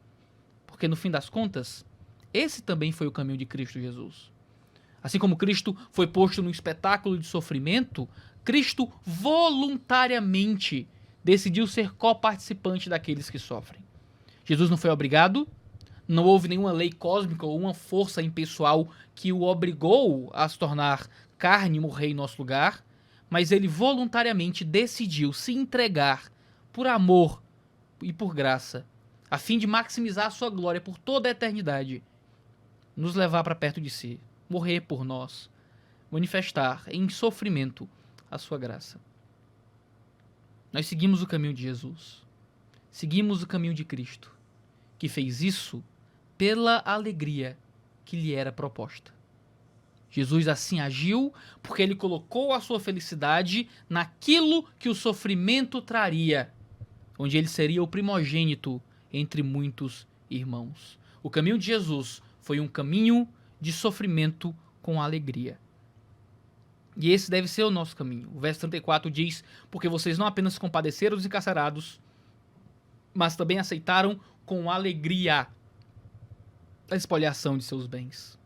Porque no fim das contas, esse também foi o caminho de Cristo Jesus. Assim como Cristo foi posto num espetáculo de sofrimento, Cristo voluntariamente decidiu ser coparticipante daqueles que sofrem. Jesus não foi obrigado, não houve nenhuma lei cósmica ou uma força impessoal que o obrigou a se tornar carne e morrer em nosso lugar, mas ele voluntariamente decidiu se entregar por amor e por graça, a fim de maximizar a sua glória por toda a eternidade, nos levar para perto de si, morrer por nós, manifestar em sofrimento a sua graça. Nós seguimos o caminho de Jesus, seguimos o caminho de Cristo, que fez isso pela alegria que lhe era proposta. Jesus assim agiu porque ele colocou a sua felicidade naquilo que o sofrimento traria, onde ele seria o primogênito entre muitos irmãos. O caminho de Jesus foi um caminho de sofrimento com alegria. E esse deve ser o nosso caminho. O verso 34 diz: porque vocês não apenas compadeceram dos encarcerados, mas também aceitaram com alegria a expoliação de seus bens.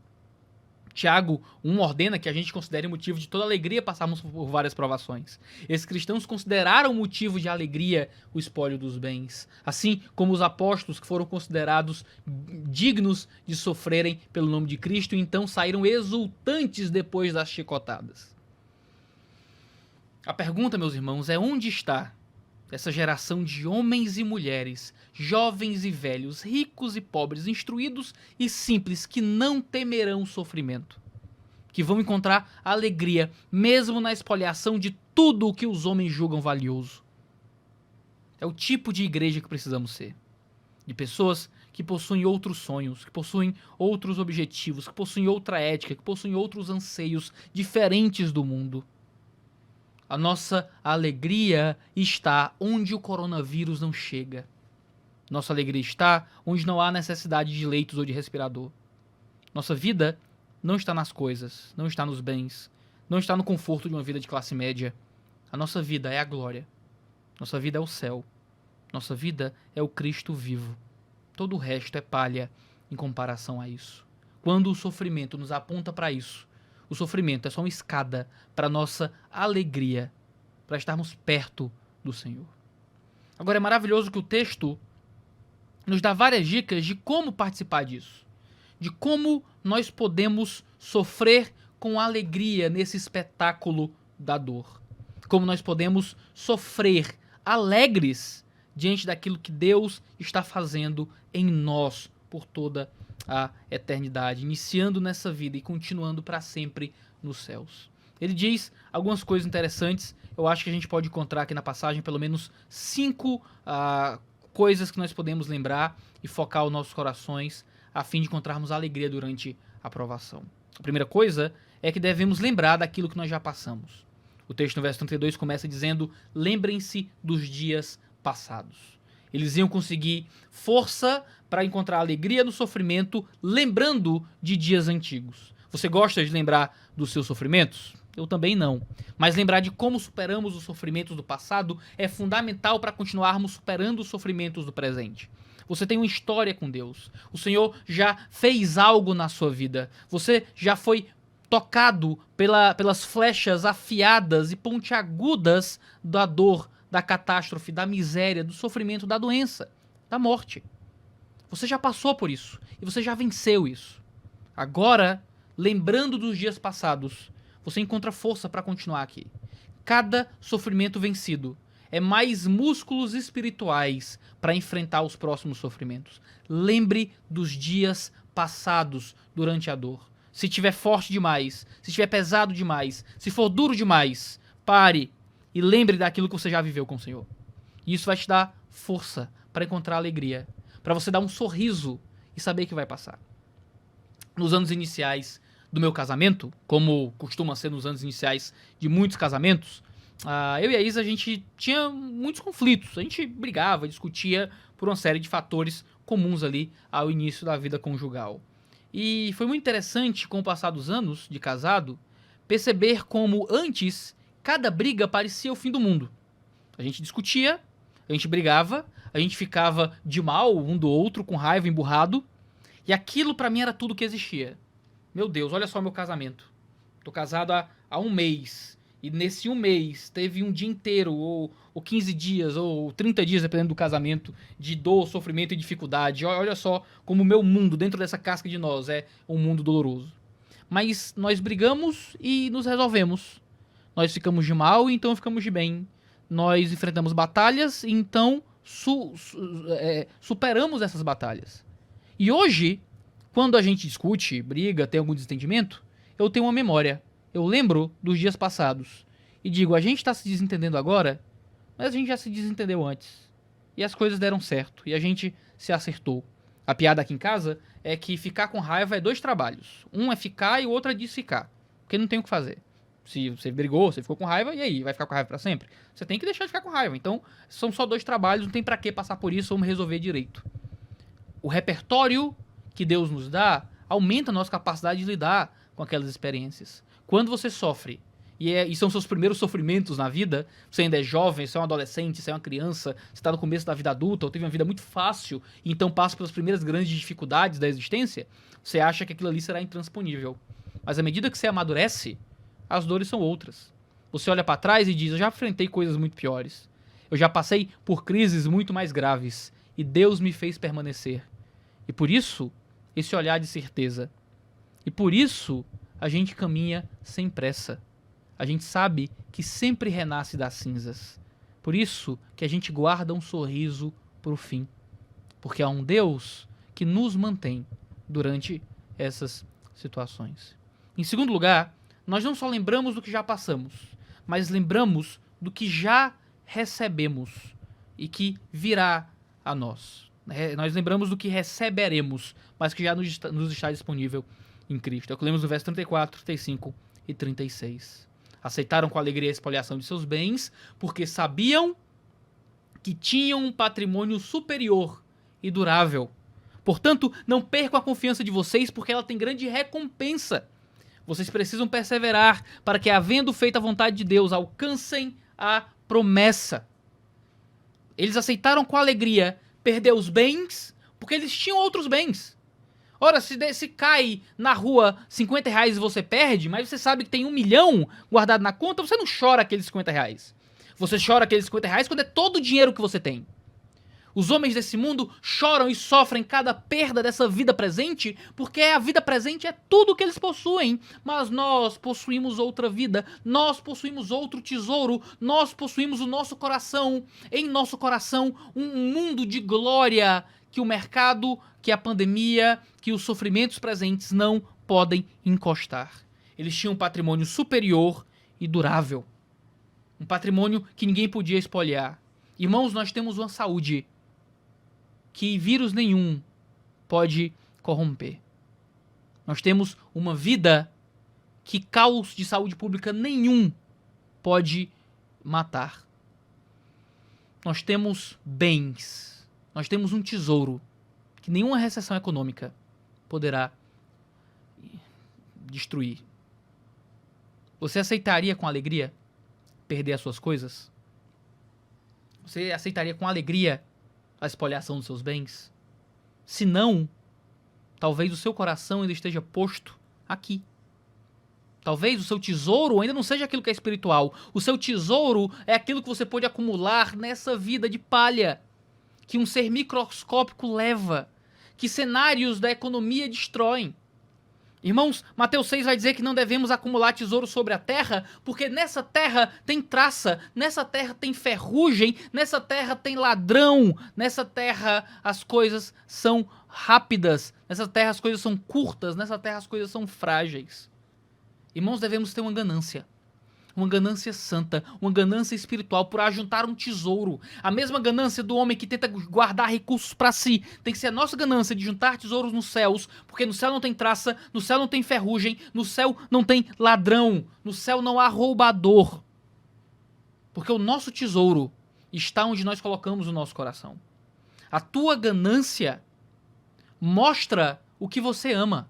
Tiago 1 ordena que a gente considere motivo de toda alegria passarmos por várias provações. Esses cristãos consideraram motivo de alegria o espólio dos bens, assim como os apóstolos que foram considerados dignos de sofrerem pelo nome de Cristo e então saíram exultantes depois das chicotadas. A pergunta, meus irmãos, é onde está essa geração de homens e mulheres, jovens e velhos, ricos e pobres, instruídos e simples, que não temerão o sofrimento, que vão encontrar alegria mesmo na expoliação de tudo o que os homens julgam valioso. É o tipo de igreja que precisamos ser, de pessoas que possuem outros sonhos, que possuem outros objetivos, que possuem outra ética, que possuem outros anseios diferentes do mundo. A nossa alegria está onde o coronavírus não chega. Nossa alegria está onde não há necessidade de leitos ou de respirador. Nossa vida não está nas coisas, não está nos bens, não está no conforto de uma vida de classe média. A nossa vida é a glória. Nossa vida é o céu. Nossa vida é o Cristo vivo. Todo o resto é palha em comparação a isso. Quando o sofrimento nos aponta para isso, o sofrimento é só uma escada para nossa alegria, para estarmos perto do Senhor. Agora é maravilhoso que o texto nos dá várias dicas de como participar disso, de como nós podemos sofrer com alegria nesse espetáculo da dor, como nós podemos sofrer alegres diante daquilo que Deus está fazendo em nós por toda a eternidade, iniciando nessa vida e continuando para sempre nos céus. Ele diz algumas coisas interessantes. Eu acho que a gente pode encontrar aqui na passagem pelo menos 5 coisas que nós podemos lembrar e focar os nossos corações a fim de encontrarmos alegria durante a provação. A primeira coisa é que devemos lembrar daquilo que nós já passamos. O texto no verso 32 começa dizendo: lembrem-se dos dias passados. Eles iam conseguir força para encontrar alegria no sofrimento, lembrando de dias antigos. Você gosta de lembrar dos seus sofrimentos? Eu também não. Mas lembrar de como superamos os sofrimentos do passado é fundamental para continuarmos superando os sofrimentos do presente. Você tem uma história com Deus. O Senhor já fez algo na sua vida. Você já foi tocado pelas flechas afiadas e pontiagudas da dor, da catástrofe, da miséria, do sofrimento, da doença, da morte. Você já passou por isso e você já venceu isso. Agora, lembrando dos dias passados, você encontra força para continuar aqui. Cada sofrimento vencido é mais músculos espirituais para enfrentar os próximos sofrimentos. Lembre dos dias passados durante a dor. Se tiver forte demais, se tiver pesado demais, se for duro demais, pare e lembre daquilo que você já viveu com o Senhor. E isso vai te dar força para encontrar alegria, para você dar um sorriso e saber que vai passar. Nos anos iniciais do meu casamento, como costuma ser nos anos iniciais de muitos casamentos, eu e a Isa, a gente tinha muitos conflitos. A gente brigava, discutia por uma série de fatores comuns ali ao início da vida conjugal. E foi muito interessante, com o passar dos anos de casado, perceber como antes cada briga parecia o fim do mundo. A gente discutia, a gente brigava, a gente ficava de mal um do outro, com raiva, emburrado, e aquilo pra mim era tudo que existia. Meu Deus, olha só o meu casamento. Tô casado há um mês, e nesse um mês teve um dia inteiro, ou 15 dias, ou 30 dias, dependendo do casamento, de dor, sofrimento e dificuldade. Olha só como o meu mundo, dentro dessa casca de nós, é um mundo doloroso. Mas nós brigamos e nos resolvemos. Nós ficamos de mal e então ficamos de bem. Nós enfrentamos batalhas e então superamos essas batalhas. E hoje, quando a gente discute, briga, tem algum desentendimento, eu tenho uma memória. Eu lembro dos dias passados. E digo, a gente está se desentendendo agora, mas a gente já se desentendeu antes. E as coisas deram certo. E a gente se acertou. A piada aqui em casa é que ficar com raiva é 2 trabalhos. Um é ficar e o outro é desficar. Porque não tem o que fazer. Se você brigou, você ficou com raiva, e aí? Vai ficar com raiva pra sempre? Você tem que deixar de ficar com raiva. Então, são só 2 trabalhos, não tem pra que passar por isso, vamos resolver direito. O repertório que Deus nos dá aumenta a nossa capacidade de lidar com aquelas experiências. Quando você sofre, e são seus primeiros sofrimentos na vida, você ainda é jovem, você é um adolescente, você é uma criança, você está no começo da vida adulta, ou teve uma vida muito fácil, e então passa pelas primeiras grandes dificuldades da existência, você acha que aquilo ali será intransponível. Mas à medida que você amadurece, as dores são outras. Você olha para trás e diz, eu já enfrentei coisas muito piores. Eu já passei por crises muito mais graves, e Deus me fez permanecer. E por isso, esse olhar de certeza. E por isso, a gente caminha sem pressa. A gente sabe que sempre renasce das cinzas. Por isso que a gente guarda um sorriso pro fim. Porque há um Deus que nos mantém durante essas situações. Em segundo lugar, nós não só lembramos do que já passamos, mas lembramos do que já recebemos e que virá a nós. Nós lembramos do que receberemos, mas que já nos está disponível em Cristo. É o que lemos no verso 34, 35 e 36. Aceitaram com alegria a expoliação de seus bens, porque sabiam que tinham um patrimônio superior e durável. Portanto, não percam a confiança de vocês, porque ela tem grande recompensa. Vocês precisam perseverar para que, havendo feito a vontade de Deus, alcancem a promessa. Eles aceitaram com alegria perder os bens, porque eles tinham outros bens. Ora, se cai na rua R$50 e você perde, mas você sabe que tem 1 milhão guardado na conta, você não chora aqueles R$50. Você chora aqueles R$50 quando é todo o dinheiro que você tem. Os homens desse mundo choram e sofrem cada perda dessa vida presente, porque a vida presente é tudo que eles possuem. Mas nós possuímos outra vida, nós possuímos outro tesouro, nós possuímos o nosso coração, em nosso coração, um mundo de glória que o mercado, que a pandemia, que os sofrimentos presentes não podem encostar. Eles tinham um patrimônio superior e durável. Um patrimônio que ninguém podia espoliar. Irmãos, nós temos uma saúde que vírus nenhum pode corromper. Nós temos uma vida que caos de saúde pública nenhum pode matar. Nós temos bens. Nós temos um tesouro que nenhuma recessão econômica poderá destruir. Você aceitaria com alegria perder as suas coisas? Você aceitaria com alegria a espoliação dos seus bens? Se não, talvez o seu coração ainda esteja posto aqui. Talvez o seu tesouro ainda não seja aquilo que é espiritual. O seu tesouro é aquilo que você pode acumular nessa vida de palha, que um ser microscópico leva, que cenários da economia destroem. Irmãos, Mateus 6 vai dizer que não devemos acumular tesouro sobre a terra, porque nessa terra tem traça, nessa terra tem ferrugem, nessa terra tem ladrão, nessa terra as coisas são rápidas, nessa terra as coisas são curtas, nessa terra as coisas são frágeis. Irmãos, devemos ter uma ganância santa, uma ganância espiritual por ajuntar um tesouro. A mesma ganância do homem que tenta guardar recursos para si tem que ser a nossa ganância de juntar tesouros nos céus, porque no céu não tem traça, no céu não tem ferrugem, no céu não tem ladrão, no céu não há roubador. Porque o nosso tesouro está onde nós colocamos o nosso coração. A tua ganância mostra o que você ama.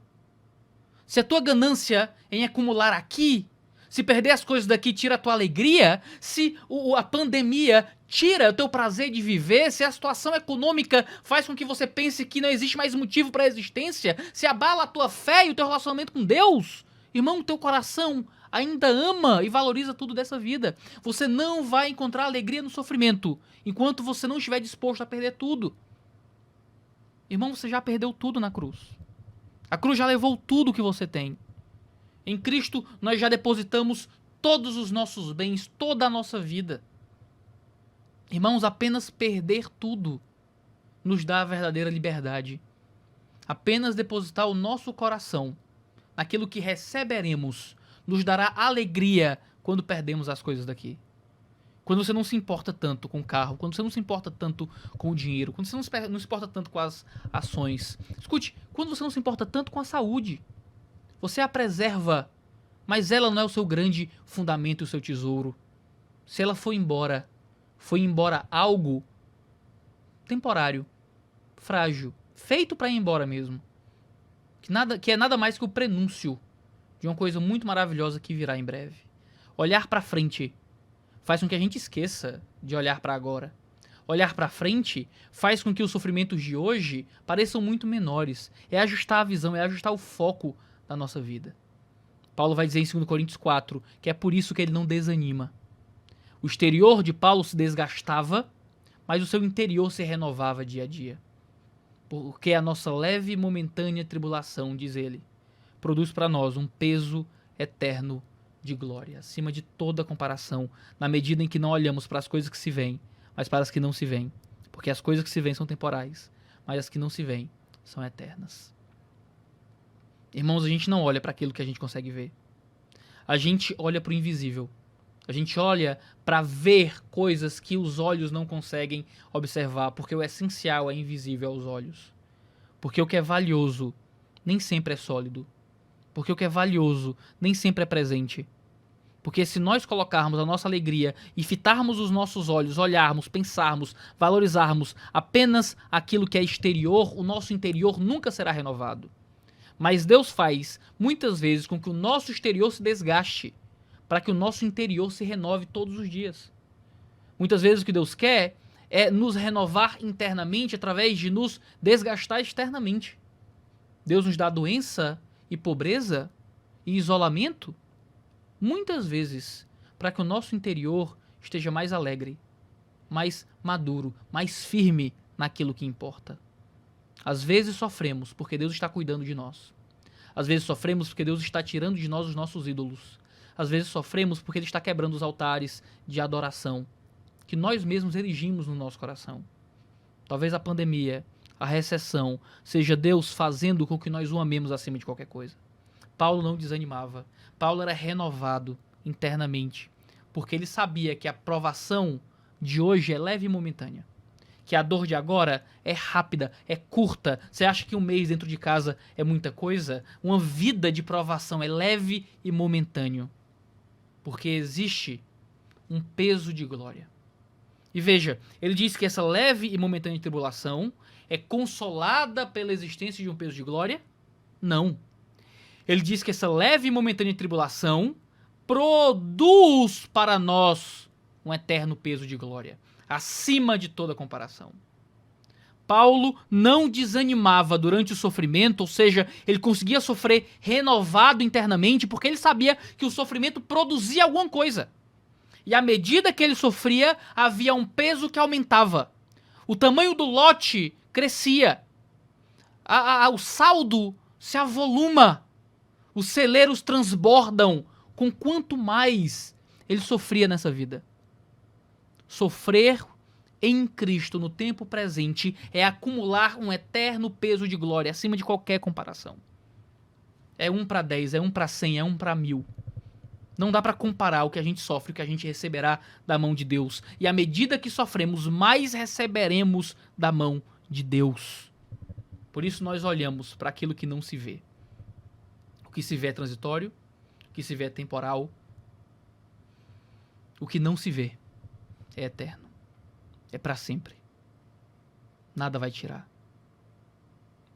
Se a tua ganância em acumular aqui, se perder as coisas daqui tira a tua alegria, se a pandemia tira o teu prazer de viver, se a situação econômica faz com que você pense que não existe mais motivo para a existência, se abala a tua fé e o teu relacionamento com Deus, irmão, o teu coração ainda ama e valoriza tudo dessa vida. Você não vai encontrar alegria no sofrimento enquanto você não estiver disposto a perder tudo. Irmão, você já perdeu tudo na cruz. A cruz já levou tudo que você tem. Em Cristo, nós já depositamos todos os nossos bens, toda a nossa vida. Irmãos, apenas perder tudo nos dá a verdadeira liberdade. Apenas depositar o nosso coração naquilo que receberemos nos dará alegria quando perdemos as coisas daqui. Quando você não se importa tanto com o carro, quando você não se importa tanto com o dinheiro, quando você não se importa tanto com as ações. Escute, quando você não se importa tanto com a saúde, você a preserva, mas ela não é o seu grande fundamento, o seu tesouro. Se ela foi embora algo temporário, frágil, feito para ir embora mesmo, que é nada mais que o prenúncio de uma coisa muito maravilhosa que virá em breve. Olhar para frente faz com que a gente esqueça de olhar para agora. Olhar para frente faz com que os sofrimentos de hoje pareçam muito menores. É ajustar a visão, é ajustar o foco da nossa vida. Paulo vai dizer em 2 Coríntios 4 que é por isso que ele não desanima. O exterior de Paulo se desgastava, mas o seu interior se renovava dia a dia. Porque a nossa leve e momentânea tribulação, diz ele, produz para nós um peso eterno de glória, acima de toda comparação, na medida em que não olhamos para as coisas que se veem, mas para as que não se veem. Porque as coisas que se veem são temporais, mas as que não se veem são eternas. Irmãos, a gente não olha para aquilo que a gente consegue ver. A gente olha para o invisível. A gente olha para ver coisas que os olhos não conseguem observar, porque o essencial é invisível aos olhos. Porque o que é valioso nem sempre é sólido. Porque o que é valioso nem sempre é presente. Porque se nós colocarmos a nossa alegria e fitarmos os nossos olhos, olharmos, pensarmos, valorizarmos apenas aquilo que é exterior, o nosso interior nunca será renovado. Mas Deus faz, muitas vezes, com que o nosso exterior se desgaste, para que o nosso interior se renove todos os dias. Muitas vezes o que Deus quer é nos renovar internamente através de nos desgastar externamente. Deus nos dá doença e pobreza e isolamento, muitas vezes, para que o nosso interior esteja mais alegre, mais maduro, mais firme naquilo que importa. Às vezes sofremos porque Deus está cuidando de nós. Às vezes sofremos porque Deus está tirando de nós os nossos ídolos. Às vezes sofremos porque Ele está quebrando os altares de adoração que nós mesmos erigimos no nosso coração. Talvez a pandemia, a recessão, seja Deus fazendo com que nós o amemos acima de qualquer coisa. Paulo não desanimava. Paulo era renovado internamente, porque ele sabia que a provação de hoje é leve e momentânea. Que a dor de agora é rápida, é curta. Você acha que um mês dentro de casa é muita coisa? Uma vida de provação é leve e momentâneo. Porque existe um peso de glória. E veja, ele diz que essa leve e momentânea tribulação é consolada pela existência de um peso de glória? Não. Ele diz que essa leve e momentânea tribulação produz para nós um eterno peso de glória, acima de toda comparação. Paulo não desanimava durante o sofrimento, ou seja, ele conseguia sofrer renovado internamente, porque ele sabia que o sofrimento produzia alguma coisa. E à medida que ele sofria, havia um peso que aumentava. O tamanho do lote crescia. O saldo se avoluma. Os celeiros transbordam com quanto mais ele sofria nessa vida. Sofrer em Cristo no tempo presente é acumular um eterno peso de glória acima de qualquer comparação. É 1 para 10, é 1 para 100, é 1 para 1000. Não dá para comparar o que a gente sofre, o que a gente receberá da mão de Deus. E à medida que sofremos, mais receberemos da mão de Deus. Por isso nós olhamos para aquilo que não se vê. O que se vê é transitório, o que se vê é temporal. O que não se vê é eterno. É para sempre. Nada vai tirar.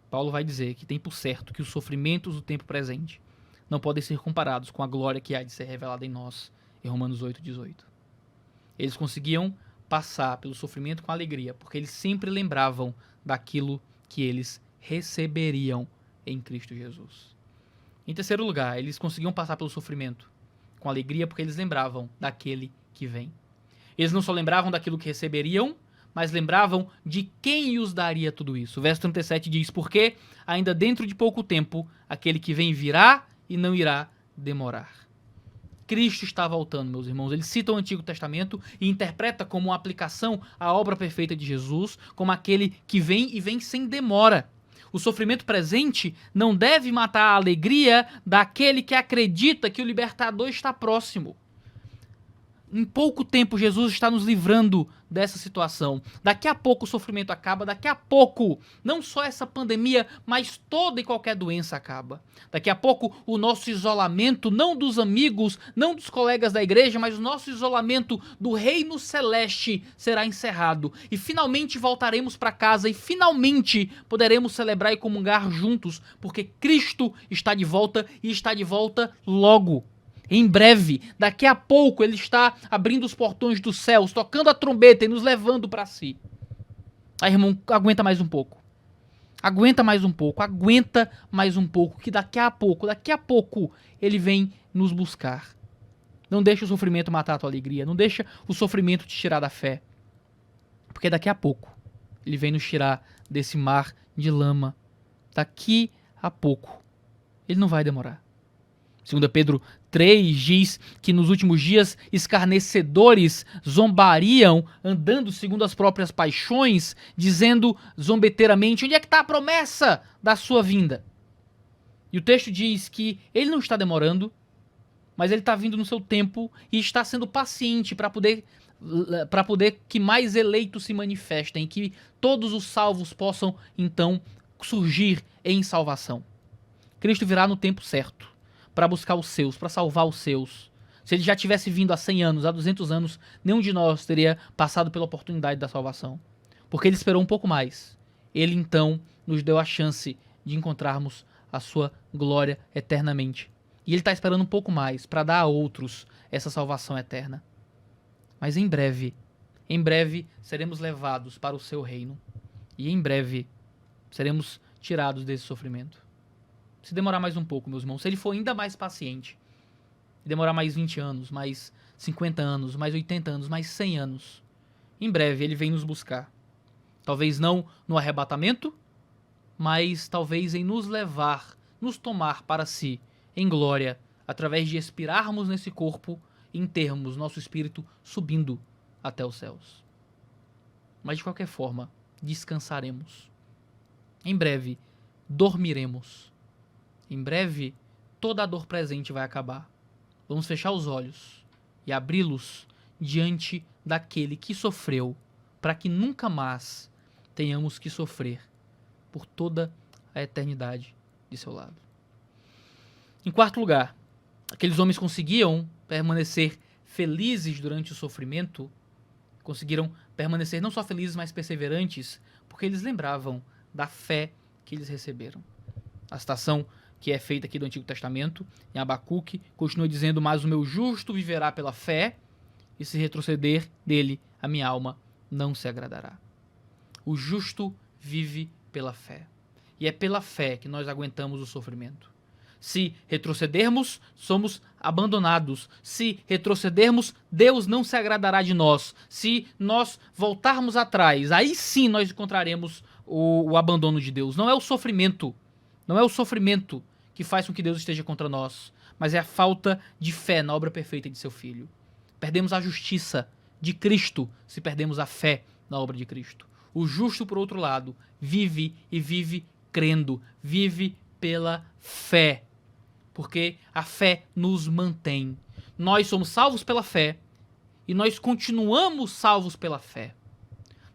Paulo vai dizer que tem por certo que os sofrimentos do tempo presente não podem ser comparados com a glória que há de ser revelada em nós, em Romanos 8:18. Eles conseguiam passar pelo sofrimento com alegria, porque eles sempre lembravam daquilo que eles receberiam em Cristo Jesus. Em terceiro lugar, eles conseguiam passar pelo sofrimento com alegria, porque eles lembravam daquele que vem. Eles não só lembravam daquilo que receberiam, mas lembravam de quem os daria tudo isso. O verso 37 diz: porque ainda dentro de pouco tempo, aquele que vem virá e não irá demorar. Cristo está voltando, meus irmãos. Ele cita o Antigo Testamento e interpreta como uma aplicação à obra perfeita de Jesus, como aquele que vem e vem sem demora. O sofrimento presente não deve matar a alegria daquele que acredita que o libertador está próximo. Em pouco tempo, Jesus está nos livrando dessa situação. Daqui a pouco o sofrimento acaba, daqui a pouco, não só essa pandemia, mas toda e qualquer doença acaba. Daqui a pouco o nosso isolamento, não dos amigos, não dos colegas da igreja, mas o nosso isolamento do reino celeste será encerrado. E finalmente voltaremos para casa e finalmente poderemos celebrar e comungar juntos, porque Cristo está de volta e está de volta logo. Em breve, daqui a pouco, ele está abrindo os portões dos céus, tocando a trombeta e nos levando para si. Aí, irmão, aguenta mais um pouco. Aguenta mais um pouco, aguenta mais um pouco, que daqui a pouco, ele vem nos buscar. Não deixa o sofrimento matar a tua alegria, não deixa o sofrimento te tirar da fé. Porque daqui a pouco, ele vem nos tirar desse mar de lama. Daqui a pouco. Ele não vai demorar. 2 Pedro 3 diz que nos últimos dias escarnecedores zombariam, andando segundo as próprias paixões, dizendo zombeteiramente: onde é que está a promessa da sua vinda? E o texto diz que ele não está demorando, mas ele está vindo no seu tempo e está sendo paciente para poder que mais eleitos se manifestem, que todos os salvos possam então surgir em salvação. Cristo virá no tempo certo para buscar os seus, para salvar os seus. Se ele já tivesse vindo há 100 anos, há 200 anos, nenhum de nós teria passado pela oportunidade da salvação. Porque ele esperou um pouco mais. Ele então nos deu a chance de encontrarmos a sua glória eternamente. E ele está esperando um pouco mais para dar a outros essa salvação eterna. Mas em breve seremos levados para o seu reino. E em breve seremos tirados desse sofrimento. Se demorar mais um pouco, meus irmãos, se ele for ainda mais paciente, demorar mais 20 anos, mais 50 anos, mais 80 anos, mais 100 anos, em breve ele vem nos buscar. Talvez não no arrebatamento, mas talvez em nos levar, nos tomar para si, em glória, através de expirarmos nesse corpo e em termos nosso espírito subindo até os céus. Mas de qualquer forma, descansaremos. Em breve, dormiremos. Em breve, toda a dor presente vai acabar. Vamos fechar os olhos e abri-los diante daquele que sofreu, para que nunca mais tenhamos que sofrer por toda a eternidade de seu lado. Em quarto lugar, aqueles homens conseguiam permanecer felizes durante o sofrimento, conseguiram permanecer não só felizes, mas perseverantes, porque eles lembravam da fé que eles receberam. A citação que é feita aqui do Antigo Testamento, em Abacuque, continua dizendo: mas o meu justo viverá pela fé, e se retroceder dele, a minha alma não se agradará. O justo vive pela fé. E é pela fé que nós aguentamos o sofrimento. Se retrocedermos, somos abandonados. Se retrocedermos, Deus não se agradará de nós. Se nós voltarmos atrás, aí sim nós encontraremos o abandono de Deus. Não é o sofrimento que faz com que Deus esteja contra nós, mas é a falta de fé na obra perfeita de seu Filho. Perdemos a justiça de Cristo se perdemos a fé na obra de Cristo. O justo, por outro lado, vive e vive crendo, vive pela fé, porque a fé nos mantém. Nós somos salvos pela fé e nós continuamos salvos pela fé.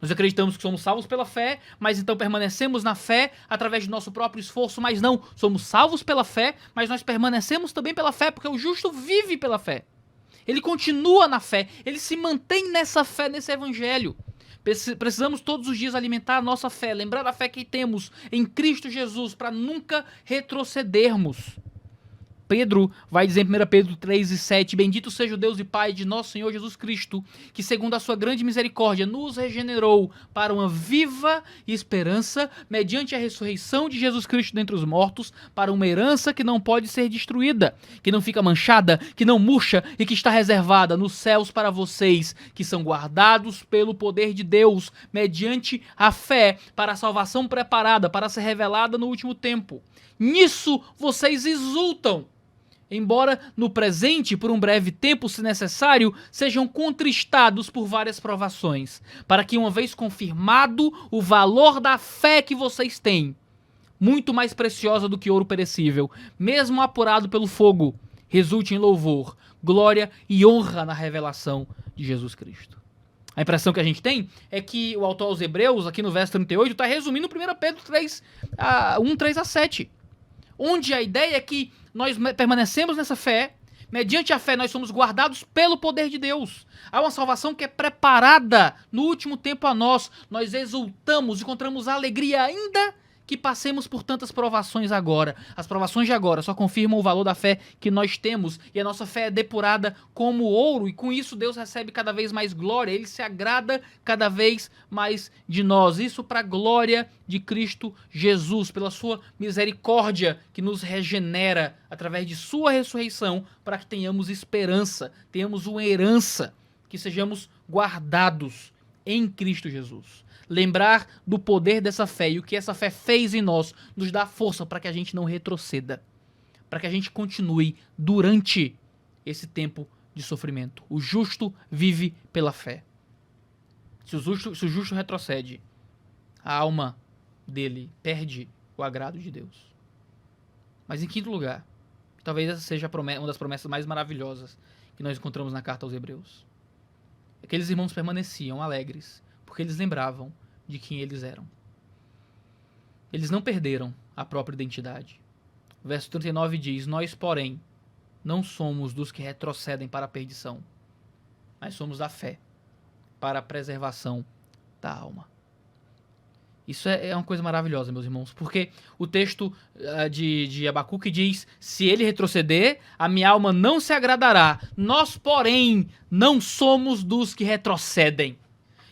Nós acreditamos que somos salvos pela fé, mas então permanecemos na fé através do nosso próprio esforço, mas não, somos salvos pela fé, mas nós permanecemos também pela fé, porque o justo vive pela fé. Ele continua na fé, ele se mantém nessa fé, nesse evangelho. Precisamos todos os dias alimentar a nossa fé, lembrar da fé que temos em Cristo Jesus, para nunca retrocedermos. Pedro vai dizer em 1 Pedro 3:7, bendito seja o Deus e Pai de nosso Senhor Jesus Cristo, que segundo a sua grande misericórdia nos regenerou para uma viva esperança, mediante a ressurreição de Jesus Cristo dentre os mortos, para uma herança que não pode ser destruída, que não fica manchada, que não murcha e que está reservada nos céus para vocês, que são guardados pelo poder de Deus, mediante a fé, para a salvação preparada, para ser revelada no último tempo. Nisso vocês exultam, embora no presente, por um breve tempo, se necessário, sejam contristados por várias provações, para que, uma vez confirmado o valor da fé que vocês têm, muito mais preciosa do que ouro perecível, mesmo apurado pelo fogo, resulte em louvor, glória e honra na revelação de Jesus Cristo. A impressão que a gente tem é que o autor aos Hebreus, aqui no verso 38, está resumindo 1 Pedro 3:7, onde a ideia é que nós permanecemos nessa fé, mediante a fé nós somos guardados pelo poder de Deus. Há uma salvação que é preparada no último tempo a nós. Nós exultamos, encontramos alegria ainda que passemos por tantas provações agora. As provações de agora só confirmam o valor da fé que nós temos, e a nossa fé é depurada como ouro, e com isso Deus recebe cada vez mais glória, ele se agrada cada vez mais de nós. Isso para a glória de Cristo Jesus, pela sua misericórdia que nos regenera através de sua ressurreição, para que tenhamos esperança, tenhamos uma herança, que sejamos guardados em Cristo Jesus. Lembrar do poder dessa fé e o que essa fé fez em nós nos dá força para que a gente não retroceda, para que a gente continue durante esse tempo de sofrimento. O justo vive pela fé. Se o justo retrocede, a alma dele perde o agrado de Deus. Mas em quinto lugar, talvez essa seja uma das promessas mais maravilhosas que nós encontramos na carta aos Hebreus. Aqueles irmãos permaneciam alegres, porque eles lembravam de quem eles eram. Eles não perderam a própria identidade. O verso 39 diz, nós, porém, não somos dos que retrocedem para a perdição, mas somos da fé, para a preservação da alma. Isso é uma coisa maravilhosa, meus irmãos, porque o texto de Abacuque diz, se ele retroceder, a minha alma não se agradará. Nós, porém, não somos dos que retrocedem.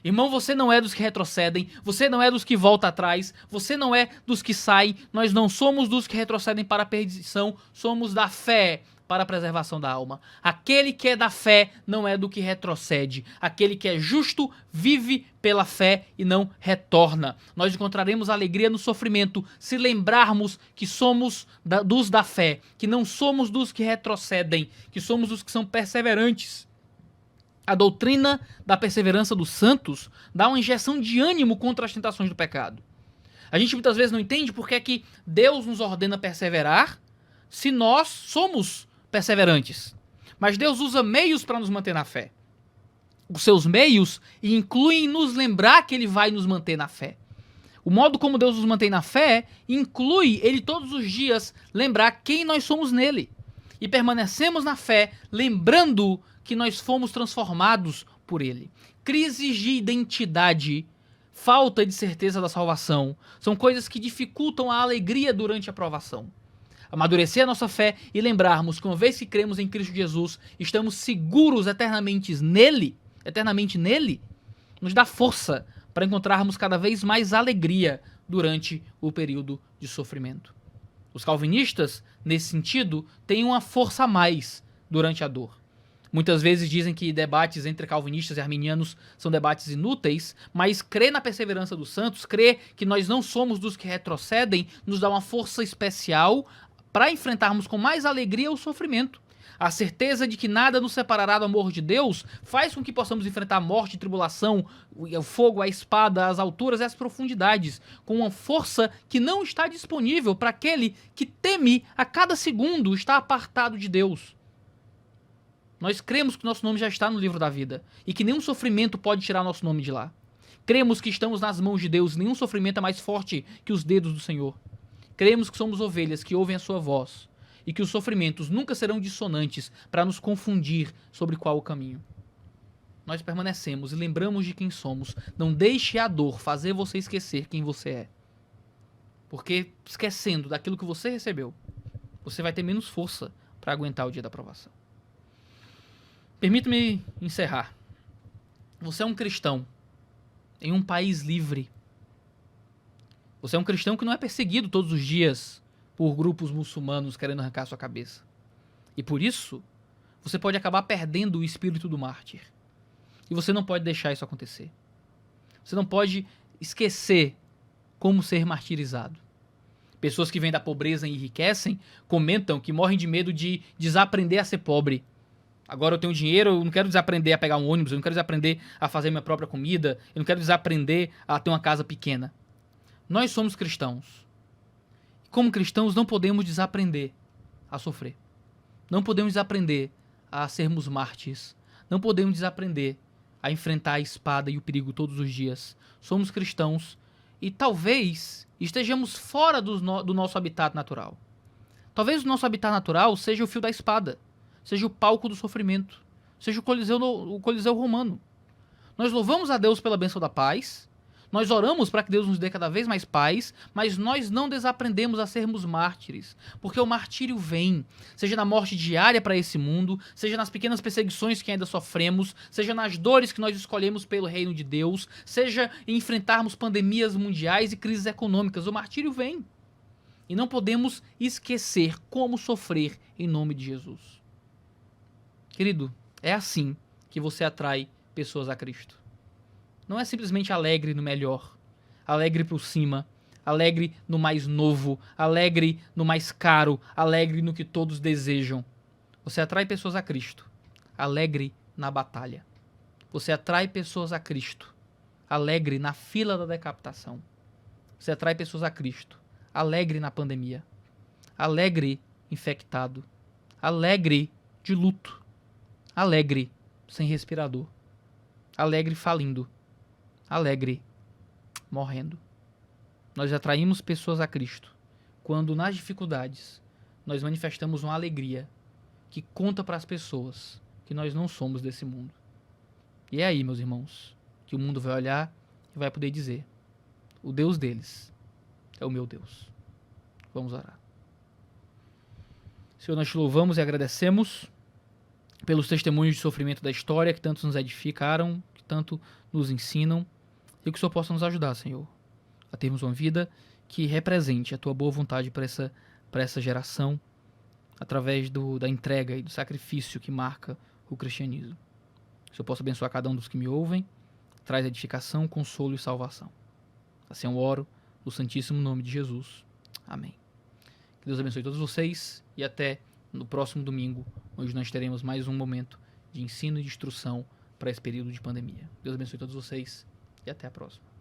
Irmão, você não é dos que retrocedem, você não é dos que volta atrás, você não é dos que saem, nós não somos dos que retrocedem para a perdição, somos da fé para a preservação da alma. Aquele que é da fé não é do que retrocede, aquele que é justo vive pela fé e não retorna. Nós encontraremos alegria no sofrimento se lembrarmos que somos dos da fé, que não somos dos que retrocedem, que somos dos que são perseverantes. A doutrina da perseverança dos santos dá uma injeção de ânimo contra as tentações do pecado. A gente muitas vezes não entende porque é que Deus nos ordena perseverar se nós somos perseverantes. Mas Deus usa meios para nos manter na fé. Os seus meios incluem nos lembrar que Ele vai nos manter na fé. O modo como Deus nos mantém na fé inclui Ele todos os dias lembrar quem nós somos nele. E permanecemos na fé lembrando que nós fomos transformados por Ele. Crises de identidade, falta de certeza da salvação, são coisas que dificultam a alegria durante a provação. Amadurecer a nossa fé e lembrarmos que uma vez que cremos em Cristo Jesus, estamos seguros eternamente nele, nos dá força para encontrarmos cada vez mais alegria durante o período de sofrimento. Os calvinistas, nesse sentido, têm uma força a mais durante a dor. Muitas vezes dizem que debates entre calvinistas e arminianos são debates inúteis, mas crer na perseverança dos santos, crer que nós não somos dos que retrocedem, nos dá uma força especial para enfrentarmos com mais alegria o sofrimento. A certeza de que nada nos separará do amor de Deus faz com que possamos enfrentar a morte, a tribulação, o fogo, a espada, as alturas e as profundidades, com uma força que não está disponível para aquele que teme a cada segundo estar apartado de Deus. Nós cremos que nosso nome já está no livro da vida e que nenhum sofrimento pode tirar nosso nome de lá. Cremos que estamos nas mãos de Deus e nenhum sofrimento é mais forte que os dedos do Senhor. Cremos que somos ovelhas que ouvem a sua voz e que os sofrimentos nunca serão dissonantes para nos confundir sobre qual o caminho. Nós permanecemos e lembramos de quem somos. Não deixe a dor fazer você esquecer quem você é. Porque esquecendo daquilo que você recebeu, você vai ter menos força para aguentar o dia da provação. Permita-me encerrar. Você é um cristão em um país livre. Você é um cristão que não é perseguido todos os dias por grupos muçulmanos querendo arrancar sua cabeça. E por isso, você pode acabar perdendo o espírito do mártir. E você não pode deixar isso acontecer. Você não pode esquecer como ser martirizado. Pessoas que vêm da pobreza e enriquecem comentam que morrem de medo de desaprender a ser pobre. Agora eu tenho dinheiro, eu não quero desaprender a pegar um ônibus, eu não quero desaprender a fazer minha própria comida, eu não quero desaprender a ter uma casa pequena. Nós somos cristãos. Como cristãos, não podemos desaprender a sofrer. Não podemos desaprender a sermos mártires. Não podemos desaprender a enfrentar a espada e o perigo todos os dias. Somos cristãos e talvez estejamos fora do nosso habitat natural. Talvez o nosso habitat natural seja o fio da espada, seja o palco do sofrimento, seja o Coliseu Romano. Nós louvamos a Deus pela bênção da paz, nós oramos para que Deus nos dê cada vez mais paz, mas nós não desaprendemos a sermos mártires, porque o martírio vem, seja na morte diária para esse mundo, seja nas pequenas perseguições que ainda sofremos, seja nas dores que nós escolhemos pelo reino de Deus, seja em enfrentarmos pandemias mundiais e crises econômicas, o martírio vem. E não podemos esquecer como sofrer em nome de Jesus. Querido, é assim que você atrai pessoas a Cristo. Não é simplesmente alegre no melhor, alegre por cima, alegre no mais novo, alegre no mais caro, alegre no que todos desejam. Você atrai pessoas a Cristo, alegre na batalha. Você atrai pessoas a Cristo, alegre na fila da decapitação. Você atrai pessoas a Cristo, alegre na pandemia, alegre infectado, alegre de luto, alegre sem respirador, alegre falindo, alegre morrendo. Nós atraímos pessoas a Cristo quando nas dificuldades nós manifestamos uma alegria que conta para as pessoas que nós não somos desse mundo. E é aí, meus irmãos, que o mundo vai olhar e vai poder dizer: o Deus deles é o meu Deus. Vamos orar. Senhor, nós te louvamos e agradecemos pelos testemunhos de sofrimento da história que tanto nos edificaram, que tanto nos ensinam, e que o Senhor possa nos ajudar, Senhor, a termos uma vida que represente a tua boa vontade para essa geração, através da entrega e do sacrifício que marca o cristianismo. Que o Senhor possa abençoar cada um dos que me ouvem, traz edificação, consolo e salvação. Assim eu oro, no santíssimo nome de Jesus. Amém. Que Deus abençoe todos vocês e até no próximo domingo, onde nós teremos mais um momento de ensino e de instrução para esse período de pandemia. Deus abençoe todos vocês e até a próxima.